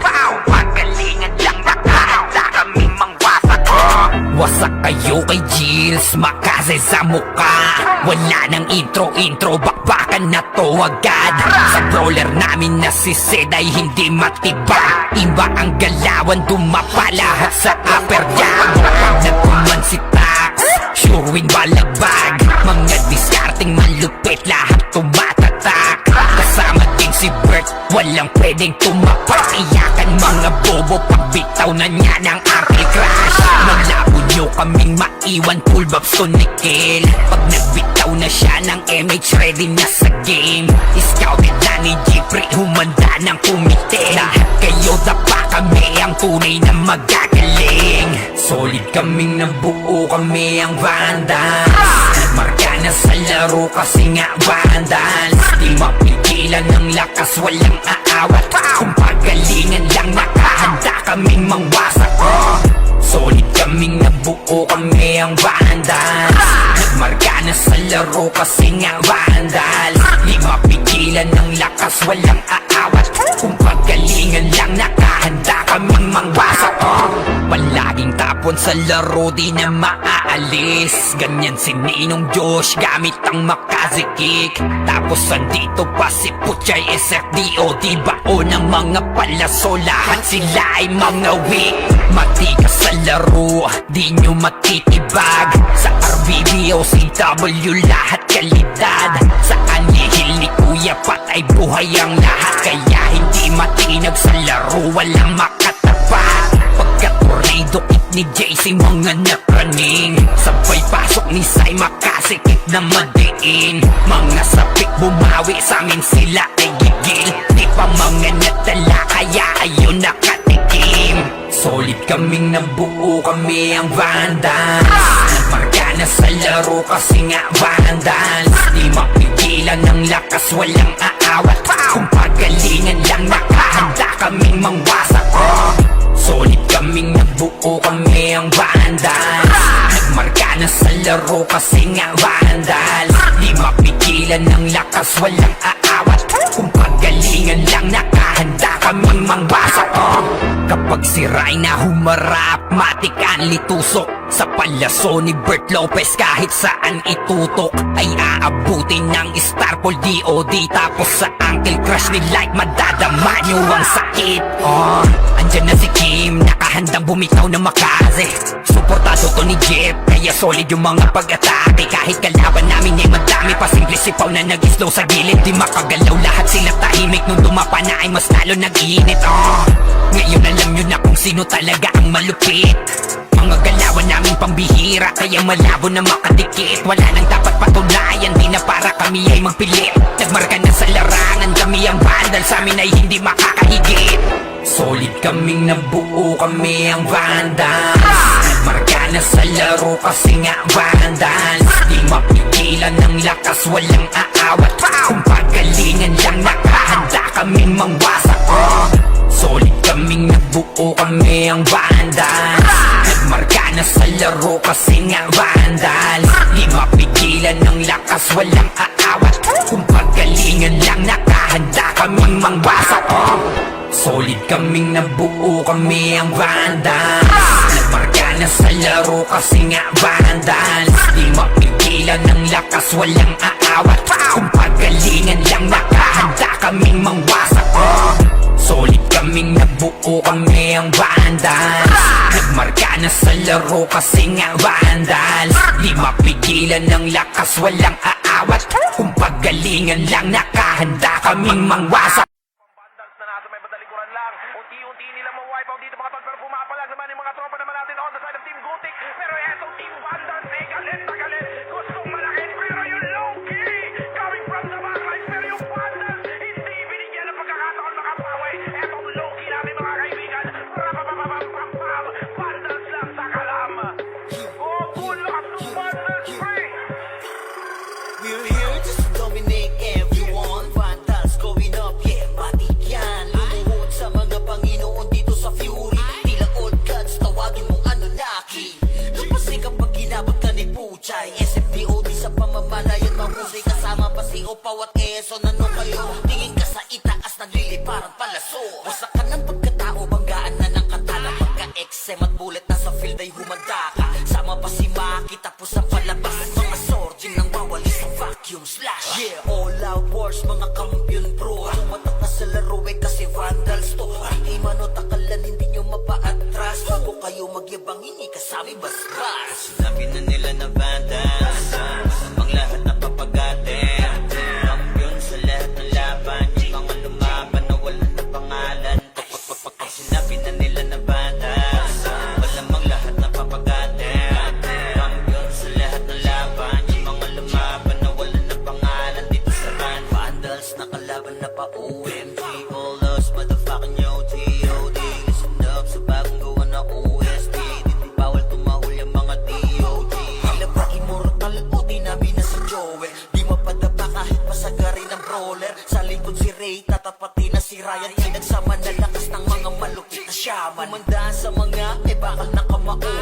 Pagalingan lang nakahanda kaming mangwasak. Wasak kayo kay Gilles, makase sa muka. Wala nang intro, bakbakan na to agad. Sa brawler namin na si Zed ay hindi matibag. Iba ang galawan, dumapa lahat sa upper jam. Pag nagkuman si Tax, sure win balagbag. Mga diskarting malupit, lahat tumatatak. Kasama din si Bert, walang pwedeng tumapak. Iyakan mga bobo, pagbitaw na niya ng anti-crash. Malabo nyo kaming maiwan, full babs to Nickel. Pag nagbitaw na siya ng MH, ready na sa game. Scouted na ni Jeffrey, humanda ng kumite. Lahat kayo dapa, kami ang tunay na magagaling. Solid kaming nabuo, kami ang Vandals. Marka na sa laro kasi nga Vandals. Di mapigilan ng lakas, walang aawat. Kung pagalingan lang nakahanda kaming mangwasak. Solid kaming nabuo, kami ang Vandals. Nagmarka na sa laro kasi nga Vandals. Di mapigilan ng lakas, walang aawat. Kung pagalingan lang nakahanda kaming mangwasak. Palaging tapon sa laro, di na maaalis. Ganyan si Ninong Josh, gamit ang makazikik. Tapos andito pa si Puchay, SFDO. Di bao ng mga palaso, lahat sila ay mga weak. Matikas sa laro, di nyo matitibag. Sa RBB o CW, lahat kalidad. Sa anihil ni Kuya Pat ay buhay ang lahat. Kaya hindi matinag sa laro, walang makatapat. Pagka-tornado kick ni JC, mga napraning. Sabay pasok ni Sai, makasikip na madiin. Mga sapik bumawi, sa amin sila ay gigil. Di pa mga natala, kaya ayun nakatikim. Solid kaming nabuo, kami ang Vandals. Marka na sa laro kasi nga Vandals. Di mapigilan ng lakas, walang aawat. Kung pagalingan lang nakahanda kaming mangwasak. Solid kaming nabuo, kami ang Vandals. Nagmarka na sa laro kasi nga Vandals. Di mapigilan ng lakas, walang aawat. Kung pagalingan lang nakahanda kaming mangwasak. Kapag si Rayna humarap, matikan litusok. Sa palaso ni Bert Lopez, kahit saan itutok ay aabutin ng Starpol DOD. Tapos sa Uncle Crush ni Light, madadama nyo ang sakit. Andyan na si Kim, nakahandang bumitaw na makaze. Suportado to ni Jeff, kaya solid yung mga pag-atake. Kahit kalaban namin ay madami pa, simple sipaw na nag-slow sa gilid. Di makagalaw, lahat sila tahimik. Nung dumapa na ay mas lalo nag-iinit. Ngayon alam nyo na kung sino talaga ang malupit. Mga galawan namin pambihira, kaya malabo na makadikit. Wala nang dapat patunayan, di na para kami ay magpilit. Nagmarka na sa larangan, kami ang Vandals, sa amin ay hindi makakahigit. Solid kaming nabuo, kami ang Vandals. Nagmarka na sa laro kasi nga Vandals. Di mapigilan ng lakas, walang aawat. Kung pagalingan lang nakahanda kaming mangwasak. Solid kaming nabuo, kami ang Vandals. Nagmarka na sa laro kasi nga Vandals. Di mapigilan mapigilan ng lakas, walang aawat. Kung pagalingan lang, nakahanda kaming mangwasak. Solid kaming nabuo, kami ang Vandals. Nagmarka na sa laro kasi nga Vandals. Di mapigilan ng lakas, walang aawat. Kung pagalingan lang, nakahanda kaming mangwasak. Solid kaming nabuo, kami ang Vandals. Nagmarka na sa laro kasi nga Vandals. Di mapigilan ng lakas, walang aawat. Kung pagalingan lang, nakahanda kaming mangwasak. Vandals na nasa may badalikuran lang. Unti-unti nila ma-wipe out dito mga tol. Pero pumapalag naman yung mga tropa naman natin on the side of Team Gutik. Pero etong Team Vandals ay galit na galit. Gustong malakit pero yung low-key coming from the backline. Pero yung Vandals hindi binigyan ng pagkakataon makapawi. Etong low-key natin mga kaibigan. Rapapapapapapam. Vandals lang sa kalam. Oh, full up to Vandals free. We're here just to dominate everyone. Vandals going up, yeah, matik yan. Lumuhod sa mga Panginoon dito sa Fury. Tila old gods, tawagin mong Anunnaki. Lapasay kapag ginabot ka ni Puchay. SFDOD sa pamamalayan, mahusay kasama pa si Opaw at Eson. Ano kayo? Tingin ka sa itaas, nagliliparan palaso. Wasak ka ng pagkatao, banggaan na ng katana. Pagka-XM at bullet na sa field ay humanda ka. Sama pa si Maki, tapos ang palabas. Mga sordin nang bawali sa vacuum slash. Yeah, all out wars, mga kampiyon pro. Tumatak na sa laro eh kasi Vandals to. Hindi manotakalan, hindi nyo mapaatras. Bago kayo magyabang, hindi kasami basbas. Sinabi na nila na Vandals ang lahat na papagatin. Kampiyon sa lahat ng laban. Yung mga lumaban na wala na pangalan. Pag sinabi na nila na Vandals malamang lahat na papagatin. Kampiyon sa lahat ng laban. Yung mga lumaban na wala na pangalan dito sa run. Vandals nakalaban na pa OMG. All us motherfucking OTOD. Listen up sa bagong gawa na OST. Dito bawal tumahol yung mga DOD. Tila ba immortal o dinabi na si Joel? Di mapadapa kahit pasagarin ng brawler. Sa likod si Ray, tatapati na si Ryan. Pinagsama na lakas ng mga malupit na shaman. Kumandaan sa mga may bakal na kamao.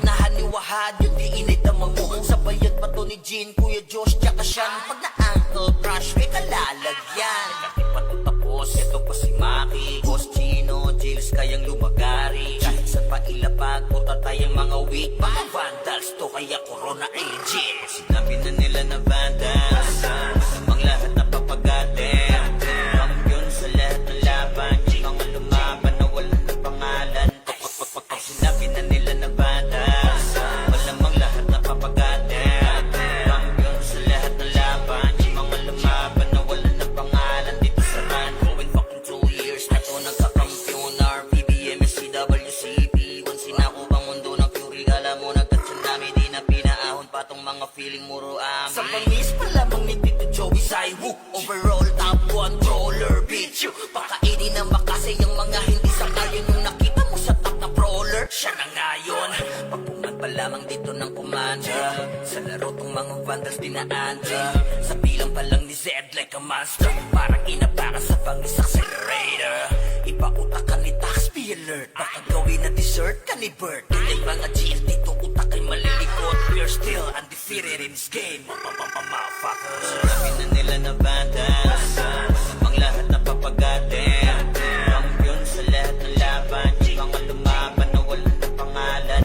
Unahan ni Wahad, yung di inay damang mo. Sa bayad pa to ni Jean, Kuya Josh, tsaka Sean. Pag na-ankle crush, may kalalagyan. Kahit pa to tapos, ito pa si Maki, Boss Chino, Jills kayang lumagari. Kahit saan pa ilapag, punta tayong mga weak. Mga Vandals to, kaya Corona agent. Sinabi na nila na Vandals ang lahat na papagatin. Kampiyon sa lahat ng laban. Yung mga lumaban na wala na pangalan. Pag sinabi na nila na Vandals malamang lahat na papagatin. Kampiyon sa lahat ng laban. Yung mga lumaban na wala na pangalan dito sa run. Going fucking 2 years na to nagkakampiyon. RPBM, SCWCP. Once sinako bang mundo ng Fury. Alam mo nagka-tsunami, di na pinaahon pa tong mga feeling muro amin. Sa pangis pa lamang ni Tito Joey Saiwu. Overall top controller, bitch you. Pakainin na makasay ang mga hindi sangayon. Yung nakita mo sa top na brawler, siya na ngayon. Pagpungan pa lamang dito ng kumanda. Sa laro tong mga Vandals dinaanda. Sa bilang pa lang ni Zed like a monster. Parang inabaka sa pangis accelerator. Ipautak ka ni Tax, be alert. Baka gawin na dessert ka ni Bert. Hindi mga GL dito utak ay malilikot. We're still undefeated in this game. Motherfuckers. Sinabi na nila na Vandals ang lahat na papagatin. Kampiyon sa lahat ng laban. Yung mga lumaban na wala na pangalan.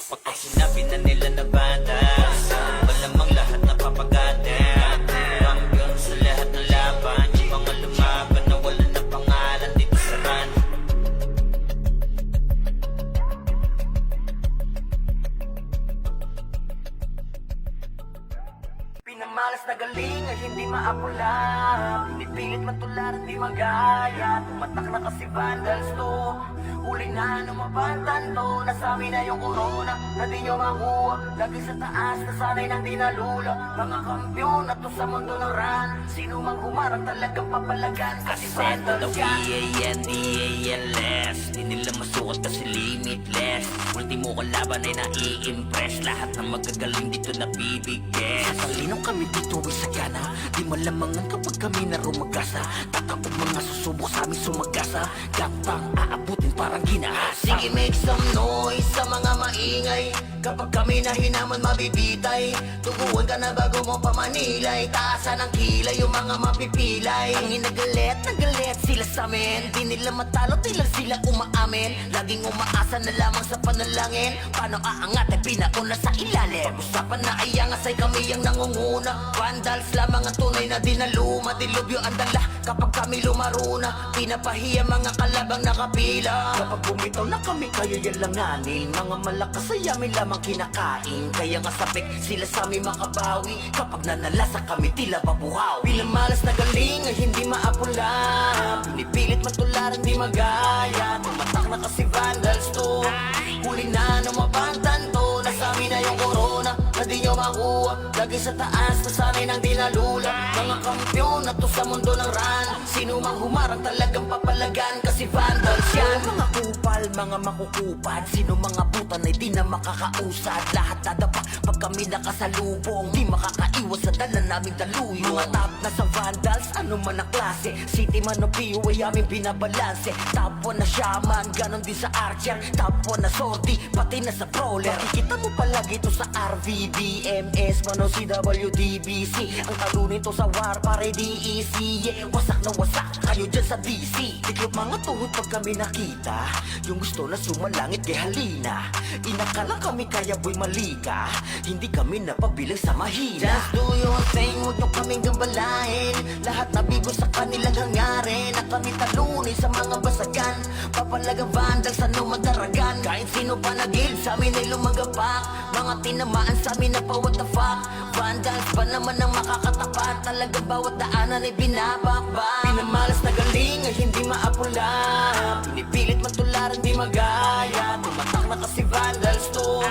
Pag sinabi na nila na Vandals malamang lahat na papagatin. Kampiyon sa lahat ng laban. Yung mga lumaban na wala na pangalan dito sa run. Pinamalas na galing ay hindi maapula. Pinipilit matularan di magaya. Tumatak na kasi Vandals to. Huli na numabantan to. Nasabi na yung corona na di nyo makuha. Lagi sa taas na sanay nang di nalula. Mga kampiyon na to sa mundo ng run. Sino mang humarang talagang papalagan. Kasi Vandals yan. V-A-N-D-A-L-S. Di nila masukat kasi limitless. Ultimo kalaban ay nai-impress. Lahat ng magagaling dito na bibigyan. Sasalino kami dito ay sagana. Di malamangan kapag kami na rumagasa. Tatakot mga susubok sa amin sumagasa. Gapang aabutin para parang ginahas. Sige, make some noise sa mga maingay. Kapag kami na hinaman mabibitay, tuguan ka na bago mo pamanilay. Taasan ang kilay yung mga mapipilay. Ang inagalit, nagalit sila sa amin. Di nila matalo, di lang sila umaamin. Laging umaasa na lamang sa panalangin. Paano aangat ay pinauna sa ilalim. Pag-usapan na ay angas ay kami ang nangunguna. Vandals lamang ang tunay na dinaluma. Dilubyo ang dala kapag kami lumaruna. Pinapahiya mga kalabang nakapila. Kapag bumitaw na kami, kayo yan langanin. Mga malakas ay amin lamang kinakain. Kaya nga sabik sila sa amin makabawi. Kapag nanalasa kami, tila babuhaw. Pinamalas na galing ay hindi maapula. Pinipilit matularan di magaya. Tumatak na kasi vandals to. Huli na numabantan to. Nasa amin na yung corona na di nyo makuha. Lagi sa taas na sanay nang dinalula. Mga kampyon na to sa mundo ng ran. Sino mang humarang talagang papalagan. Kasi vandals yan. Mga kupal, mga makukupad. Sino mga putan ay di na makakausad. Lahat dadapa pag kami nakasalubong. Di makakaiwas sa dala naming daluyo. Mga top na sa vandals, ano man ang klase. City man o PU ay aming binabalanse. Top 1 na shaman, ganon din sa archer. Top 1 na sortie, pati na sa brawler. Makikita mo palagi to sa RVB, MS, man o CWDBC. Ang talo nito sa war, pare DEC. Yeah, wasak na wasak kayo dyan sa DC. Tiklop mga tuhod pag kami nakita. Yung gusto na sumalangit kay halina. Inakala kami kaya boy malika. Hindi kami napabilang sa mahina. Just do your thing, huwag nyo kaming gambalain. Lahat nabigo sa kanilang hangarin. Na kami talunin sa mga basagan. Papalagang vandals, ano madaragan. Kahit sino pa nagil, sa amin ay lumagapak. Mga tinamaan sa amin na pa what the fuck. Vandals ba naman ang makakatapat? Talagang bawat daanan ay binabakbak. Pinamalas na galing ay hindi maapula. Pinipilit matularan di magaya. Tumatak na kasi vandals to.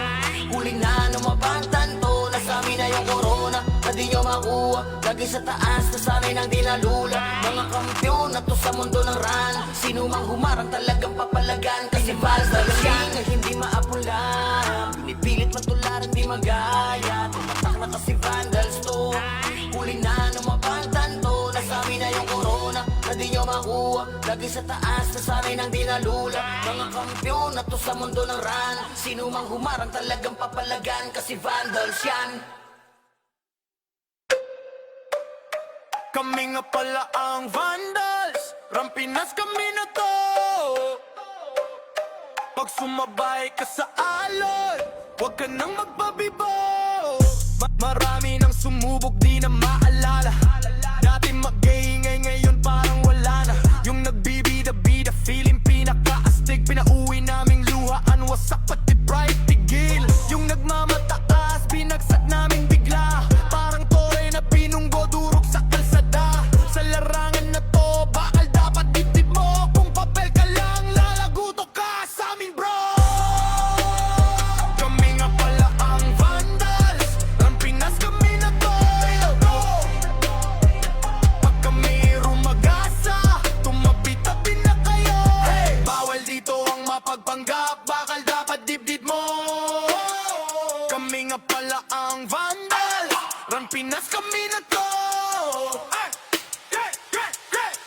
Huli na numabantan to. Nasa amin na yung corona na di nyo makuha. Lagi sa taas na sanay nang dinalula. Mga kampyon na to sa mundo ng ran. Sino mang humarang talagang papalagan. Kasi vandals na galing ay hindi maapula. Pinipilit matularan di magaya. Tumatak na kasi vandals to. Huli na numabantan to. Nasa amin na yung corona na di nyo makuha. Lagi sa taas na sanay nang dinalula. Mga kampyon na to sa mundo ng ran. Sino mang humarang talagang papalagan. Kasi vandals yan. Kami nga pala ang vandals, Rampinas kami na to. Pag sumabay ka sa alon, huwag ka nang magbabibo. Marami nang sumubok, di na maalala. Dati mag-iingay, ngayon parang wala na. Yung nagbibida-bida, feeling pinaka-astig. Pinauwi naming luhaan, wasak pati pride, tigil. Yung nagmamataas, binagsak namin bigla. Parang tore na pinunggo, durog sa kalsada. Sa larangan na to, bakal dapat dibdib mo. Kung papel ka lang, lalaguto ka sa amin, bro. Kami nga pala ang vandals, Rampinas kami na to. Pag kami rumagasa, tumabi-tabi na kayo. Bawal dito ang mapagpanggap, bakal dapat dibdib mo. Kami nga pala ang vandals, Rampinas kami na to.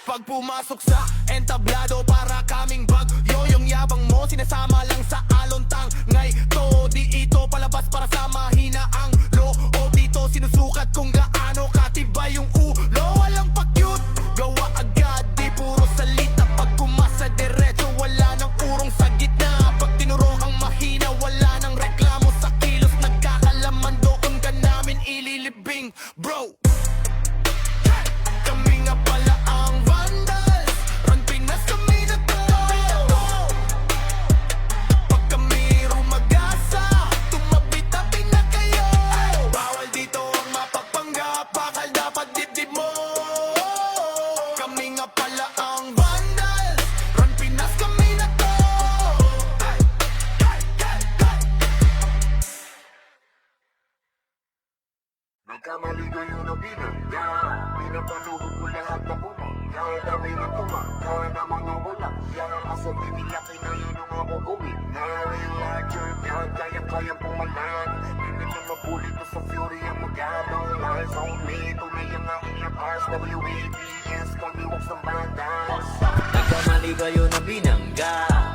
Pag pumasok sa entablado, para kaming bagyo. Yung yabang mo, sinasama lang sa alontang. Ngay to, di ito palabas para sa mahina ang loob. Dito sinusukat kung gaano katibay yung ulo. Walang pa-cute, gawa agad, di puro salita. Pag kumasa diretso, wala nang urong sa gitna. Pag tinuro ang mahina, wala nang reklamo sa kilos. Nagkakalaman doon ka namin ililibing, bro. Kami nga pala ang vandals, Rampinas kami na to. Pag kami rumagasa, tumabi-tabi na kayo. Bawal dito ang mapagpanggap, bakal dapat dibdib mo. Kami nga pala ang vandals, Rampinas kami na to. Nagkamali kayo na binanda. Pinapaluhod ko lahat na pumunta. Kahit kami na tumak, kahit na mga wala. Yan asa binilaki na yun ang ako gumi. Real larger, kahit kayang pumalan. Hindi na mabuli to sa fury ang magadong lies on me. Tunay ang aking lakas, WABS, kami walks ng bandas. Nagkamali kayo na binangga,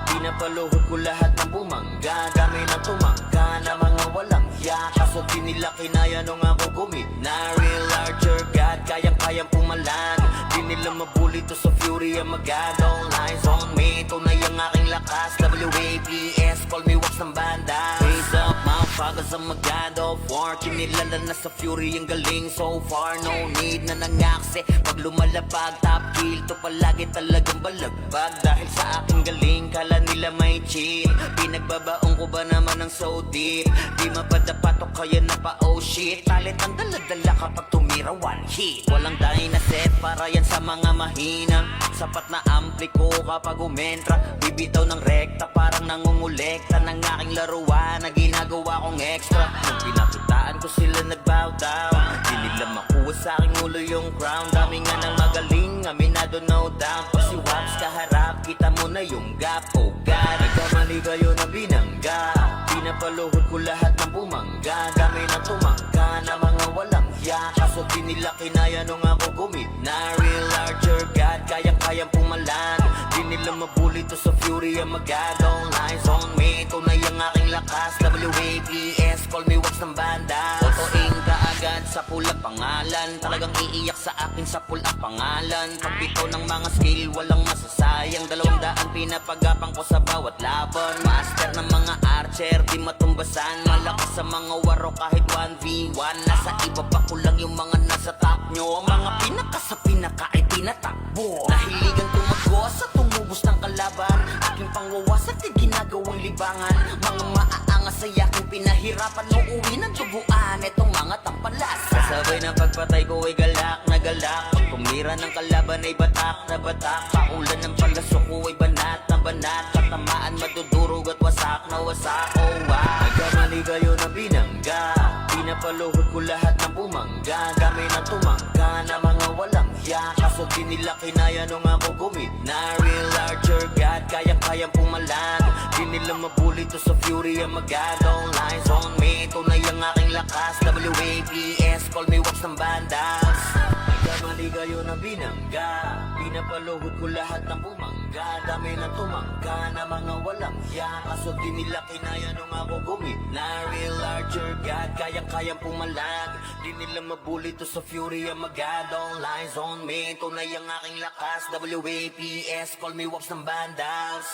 pinapaluhod ko lahat ng bumangga. Kami na tumangga na mga walang hiya, kaso di nila kinaya nung ako gumit na real larger God, kayang pumalan. Di nila mabuli to sa fury ang magadong lies on me. Tunay ang aking lakas, WABS, call me wax ng banda. Raise up, motherfuckers ang magad of war. Kinilala na sa fury ang galing so far. No need na nangaksi, pag lumalapag top kill to palagi talagang balagbag. Dahil sa aking galing, kala nila may cheat. Pinagbabaong ko ba naman ng so deep? Di mapadapatok kaya na pa oh shit. Talit ang daladala kapag tumira one hit. Walang dahil na set para yan sa mga mahina. Sapat na ampli ko kapag umentra. Bibitaw ng rekta parang nangungulekta ng aking laruan na ginagawa kong extra. Nung pinakitaan ko sila nagbow down, di nila makuha sa aking ulo yung crown. Dami nga ng magaling, aminado no doubt. Pag si Waps kaharap, kita mo na yung gap. Oh God, nagkamali kayo na binangga, pinapaluhod ko lahat ng bumangga. Kami na tumangga na mga walang hiya, kaso di nila kinaya nung ako gumit na real larger God, kayang pumalan. Di nila mabuli to sa fury ang magadong lies on me. Tunay ang aking lakas, WABS, call me wax ng banda. Totoing kaagad sa pula pangalan, talagang iiyak sa akin sa pula pangalan. Pagbito ng mga skill, walang masasayang. 200 pinapagapang ko sa bawat laban. Master ng mga archer, di matumbasan. Malakas sa mga waro kahit 1v1. Nasa iba pa ko lang yung mga nasa top nyo. Ang mga pinaka sa pinaka ay tinatakbo. Nahiligan tumagos sa tumubos ng kalaban. Aking pangwawasak ay ginagawang libangan. Mga maaangas ay aking pinahirapan. Uuwi ng tubuan, etong mga tampalas. Kasabay ng pagpatay ko ay galak na galak. Pag tumira ng kalaban ay batak na batak. Paulan ng palaso ko ay banat na banat. Katamaan madudurog at wasak na wasak. Oh wow, nagkamali kayo na binangga, pinapaluhod ko lahat ng bumangga. Kami na tumangga na mga walang hiya, kaso di nila kinaya nung ako gumit na real larger God, kayang pumalan. Di nila mabuli to sa fury ang magadong lies on me. Tunay ang aking lakas, WABS, call me wax ng bandas. Nagkamali kayo na binangga, pinapaluhod ko lahat ng bumangga. Dami na tumangga na mga walang hiya, kaso di nila kinaya nung ako gumit na real larger God, kayang pumalag. Di nila mabuli to sa fury ang magadong lies on me. Tunay ang aking lakas, WAPS, call me wax ng bandas.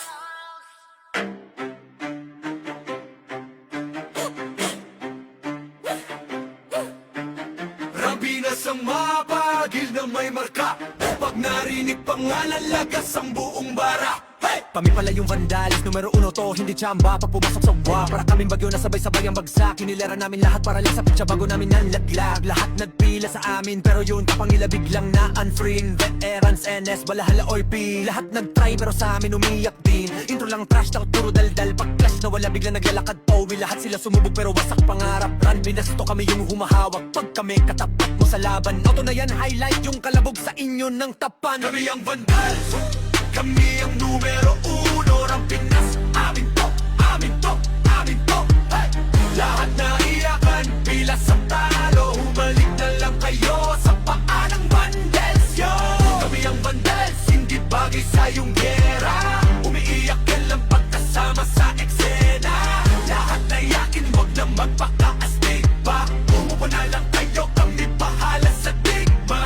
Rambinas ang mapagil na may marka. Pag narinig pangalan, lagas ang buong bara. Hey! Kami pala yung vandalis, numero 1 to, hindi tsamba. Pag pumasok sa uwa, para kaming bagyo na sabay-sabay ang bagsak. Hinilera namin lahat para lang sa pitsa bago namin nanlaglag. Lahat nagpila sa amin, pero yun kapangila biglang na unfree. Veterans, NS, balahala, OP. Lahat nagtry, pero sa amin umiyak din. Intro lang trash, takot puro daldal. Pag clash na wala, biglang naglalakad Owi. Lahat sila sumubog, pero wasak pangarap. Run, binasto kami yung humahawak. Pag kami katapat mo sa laban, auto na yan, highlight yung kalabog sa inyo ng tapan. Kami ang vandals, kami ang numero 1 ng Pinas. Amin to, amin to, amin to. Hey! Lahat na iyakan, pila sa talo. Humalik na lang kayo sa paa ng vandals, yo. Kami ang vandals, hindi bagay sa iyong gera. Umiiyak ka lang pagkasama sa eksena. Lahat na iyakin, wag na magpaka-astig pa. Umupo na lang kayo, kami bahala sa digma.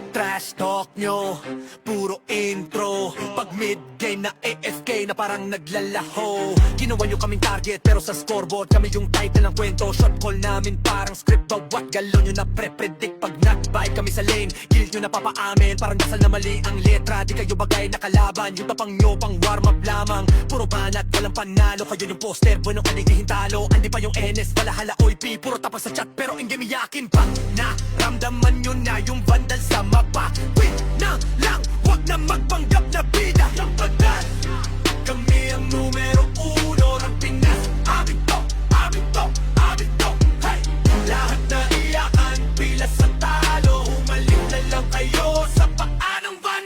Trash talk nyo, puro intro. Pag mid-game na AFK na parang naglalaho. Ginawa nyo kaming target pero sa scoreboard kami yung title ng kwento. Shot call namin parang script, bawat galon nyo na pre-predict. Pag not-buy kami sa lane, guild nyo na papaamin. Parang dasal na mali ang letra, di kayo bagay na kalaban. Yung tapang nyo pang warm-up lamang. Puro banat, walang panalo. Kayo yung poster, bueno kaligihin talo. Andi pa yung NS, balahala, OIP. Puro tapang sa chat pero in game iyakin pa. Naramdaman nyo na yung vandal sa mapa. Wait na lang, wag na magpanggap na bida. Yung bandal, kami ang numero 1 ng Pinas. Amin to, amin to, amin to. Hey! Lahat na iyakan, pila sa talo. Humalik na lang kayo sa paa ng van.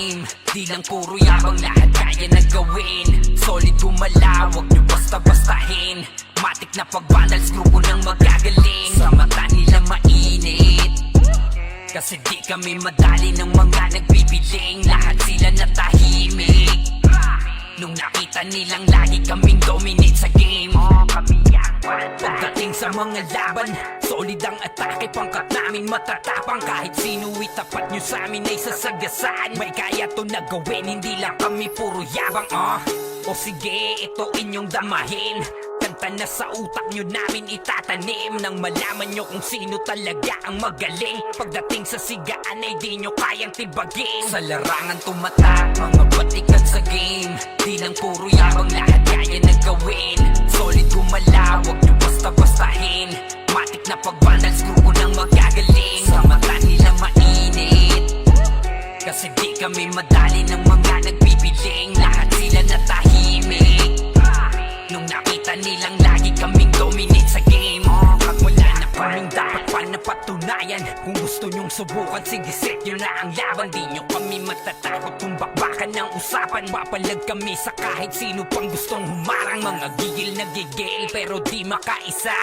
game. Di lang puro yabang, lahat kaya na gawin. Solid gumalaw, wag nyo basta-bastahin. Matik na pag-vandals, grupo ng magagaling. Sa mata nila mainit, kasi di kami madali ng mga nagbibiling. Lahat sila natahimik nung nakita nilang lagi kaming dominate sa game. Pagdating sa mga laban, solid ang atake. Pangkat namin matatapang, kahit sino itapat nyo sa amin ay sasagasaan. May kaya to na gawin, hindi lang kami puro yabang. O sige, ito inyong damahin. Kanta na sa utak nyo namin itatanim, nang malaman nyo kung sino talaga ang magaling. Pagdating sa sigaan ay di nyo kayang tibagin. Sa larangan tumatak, mga batikan sa game. Di lang puro yabang, lahat kaya na gawin. Solid gumalaw, wag nyo basta-bastahin. Matik na pag-vandals, grupo ng magagaling. Sa mata nila mainit, kasi di kami madali ng mga nagbibiling. Lahat sila natahimik nung nakita nilang lagi kaming dominate sa game. Wala na kaming dapat pa napatunayan. Kung gusto nyong subukan, sige set nyo na ang laban. Di nyo kami matatakot kung bakbakan ng usapan. Papalag kami sa kahit sino pang gustong humarang. Mga gigil na gigil pero di makaisa.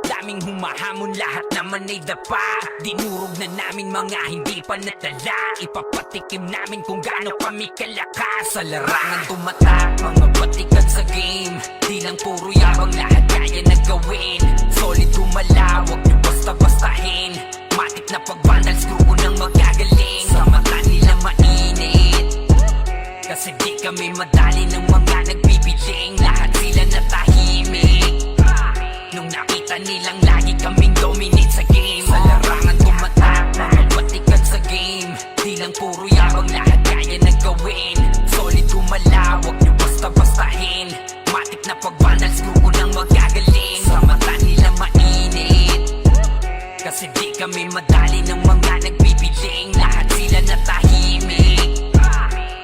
Daming humahamon, lahat naman ay dapa. Dinurog na namin mga hindi pa natala. Ipapatikim namin kung gaano kami kalakas. Sa larangan tumatak, mga batikan sa game. Di lang puro yabang, lahat kaya na gawin. Solid gumalaw, wag nyo basta-bastahin. Matik na pag-vandals, grupo ng magagaling. Sa mata nila mainit, kasi di kami madali ng mga nagbibiling. Lahat sila natahimik nung nakita nilang lagi kaming dominate sa game. Sa larangan tumatak, mga batikan sa game. Di lang puro yabang, lahat kaya na gawin. Solid gumalaw, wag nyo basta-bastahin. Matik na pag-vandals, grupo ng magagaling. Sa mata nila mainit, kasi di kami madali ng mga nagbibiling. Lahat sila natahimik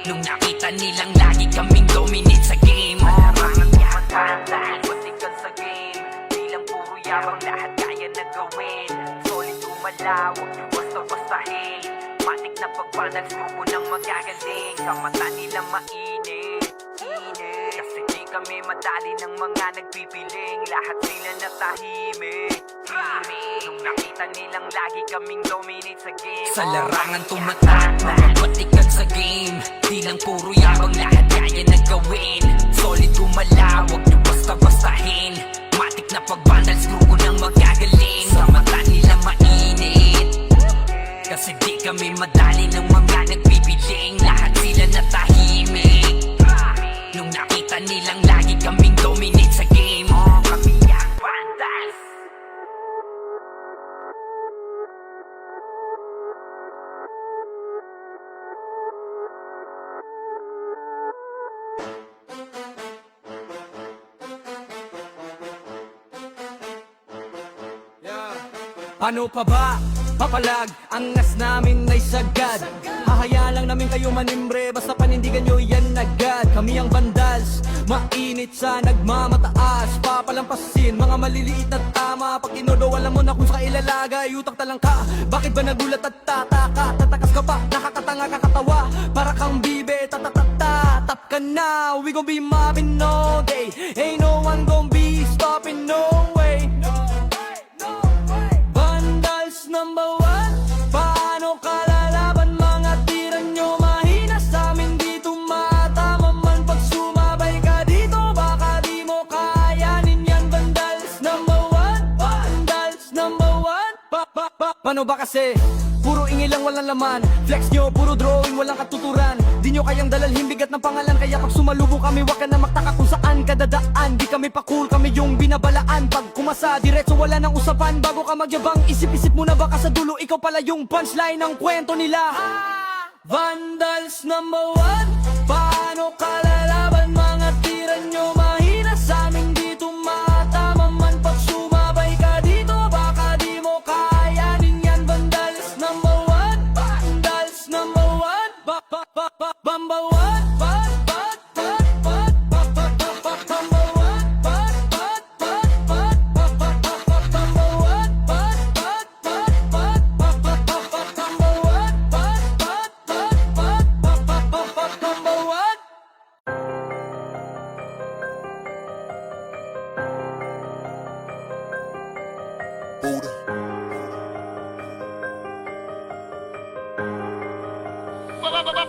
nung nakita nilang lagi kaming dominate sa game. Larangan tumatak, batikan sa game. Di lang puro yabang, lahat kaya na gawin. Solid gumalaw, wag nyo basta-bastahin. Matik na pag-vandals, grupo ng magagaling. Sa mata nila mainit, kasi di kami madali ng mga nagbibiling. Lahat sila natahimik nung nakita nilang lagi kaming dominate sa game. Sa larangan tumatak, mga batikan sa game. Di lang puro yabang, lahat kaya na gawin. Solid gumalaw, wag nyo basta-bastahin. Matik na pag-vandals, grupo ng magagaling. Sa mata nila mainit, kasi di kami madali ng mga nagbibiling. Lahat sila natahimik nung nakita nilang lagi kaming dominate sa game. Kami ang vandals. Ano pa ba? Papalag, angas namin ay sagad. Hahayaan lang namin kayo manimbre, basta panindigan nyo yan agad. Kami ang vandals, mainit sa nagmamataas. Papalampasin, mga maliliit na tama. Pag tinodo, alam mo na kung sa ilalagay. Utang talang ka, bakit ba nagulat at tataka? Tatakas ka pa, nakakatanga kakatawa. Para kang bibe, tatatata. Tap ka na, we gon' be mobbing all day. Ain't no one gon' be stopping, no way. Number one, paano kalalaban? Mga tira nyo mahina sa amin, di tumatama man. Pag sumabay ka dito, baka di mo kayanin yan. Vandals number one, vandals number one. Paano ba kasi? Puro ingay lang, walang laman. Flex nyo, puro drawing, walang katuturan. Di nyo kayang dalalhin bigat ng pangalan. Kaya pag sumalubong kami, wag ka na magtaka kung saan ka dadaan. Di kami pa cool, kami yung binabalaan. Pag kumasa, diretso wala nang usapan. Bago ka magyabang, isip-isip muna baka sa dulo ikaw pala yung punchline ng kwento nila. Vandals number one, paano kalalaban? Mga tira nyo mahina sa amin, di tumatama man. Pag sumabay ka dito, baka di mo kayanin yan. Vandals number one, vandals number one. Bamba one,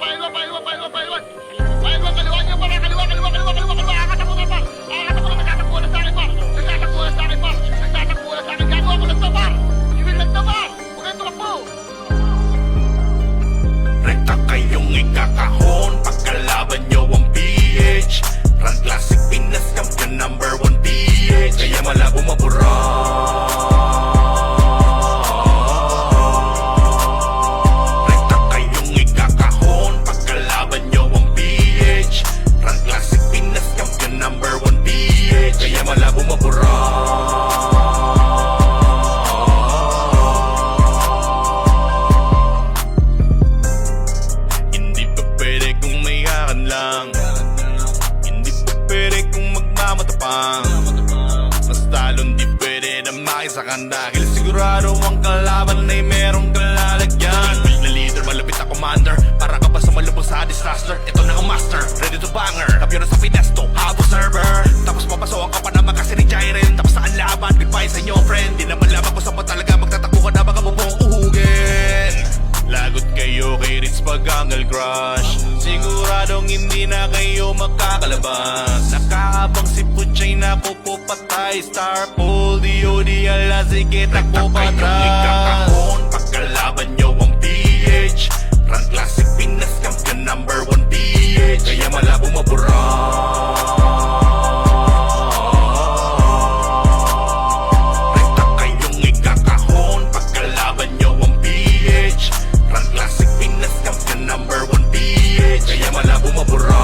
kaliwa niyo, par. Kaliwa. Nagtatakbo na, par. Nagtatakbo na sa akin, par. Gago ako lang to, par. Iwin lang to, par. Huwag kayong tumakbo. Rekta kayong ikakahon pagkalaban nyo ang PH. Run Classic Pinas Champion number 1 PH. Kaya malabo mabura. Rekta kayong ikakahon pagkalaban nyo ang PH. Run Classic Pinas Champion number 1 PH. Kaya malabo mabura. Hindi pa pwede kung may hakan lang. Hindi pa pwede kung magmamatapang. Mas lalong di pwede na makisakan. Dahil sigurado ang kalaban ay merong kalalagyan. Build na leader, malapit na commander. Para ka pa sa malubos sa disaster. Ito na ang master, ready to banger. Tapyo na sa Finesto, habo server. Tapos papasokan ka pa naman kasi ni Jairen. Tapos saan laban, goodbye sa inyo friend. Di naman lamang kung saan pa talaga magtatakbo ka na baka bubong uhugin. Lagot kayo kay Ritz Pagangal Crush. Siguradong hindi na kayo makakalabas. Nakakabang si Puchay na pupupatay. Star Pole, DOD, ala sige takbo patras. Kayong ikakahon pagkalaban nyo ang PH. Run Classic Pinas Champion number 1 PH. Kaya malabo mabura. Rekta kayong ikakahon pagkalaban nyo ang PH. Run Classic Pinas Champion number 1 PH. Kaya malabo mabura.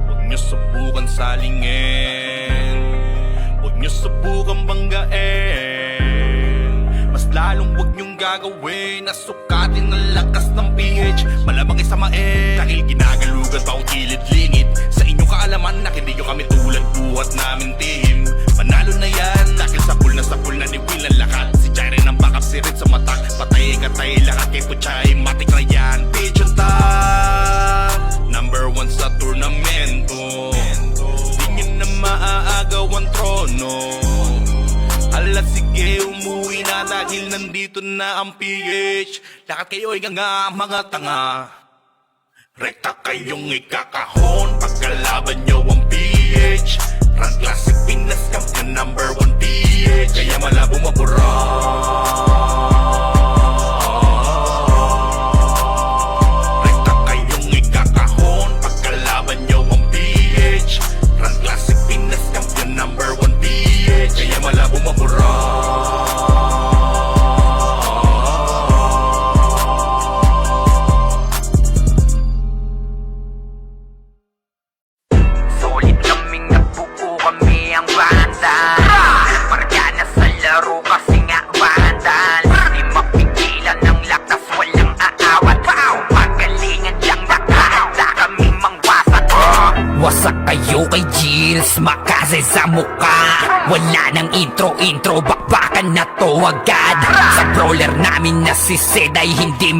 Huwag nyo subukan salingin. Huwag nyo subukan banggain. Mas lalong huwag nyong gagawin. Nasukatin ang lakas ng PH. Malamang isamain. Dahil ginagalugan pa ang kilid-lingid. Sa inyong kaalaman na hindi nyo kami tulad buhat namin team. Manalo na yan. Dahil sa pool na ni Will ang lakat. Si Jairen ang backup, si Ritz sa matak. Patay lahat kay Puchay. Matik na yan. Pigeon top. Number 1 sa turnamento. Di nyo na maaagaw ang trono. Ala sige umuwi na dahil nandito na ang PH. Lakat kayo ay nga mga tanga. Rekta kayong ikakahon pagkalaban nyo ang PH. Run Classic Pinas Champion number 1 PH. Kaya malabo mabura. Rekta kayong ikakahon pagkalaban nyo ang PH. Run Classic Pinas Champion number 1 PH. Kaya malabo mabura. Solid kaming nagbuo kami ang banda. Margana sa laro kasi nga bandal. Di mapigilan ng lakas, walang aawat. Magalingan lang nakahanda kaming mangwasak. Wasak kayo kay Gilles, makase sa muka. Wala nang intro, bakbakan na to agad. Sa brawler namin na si Sed ay hindi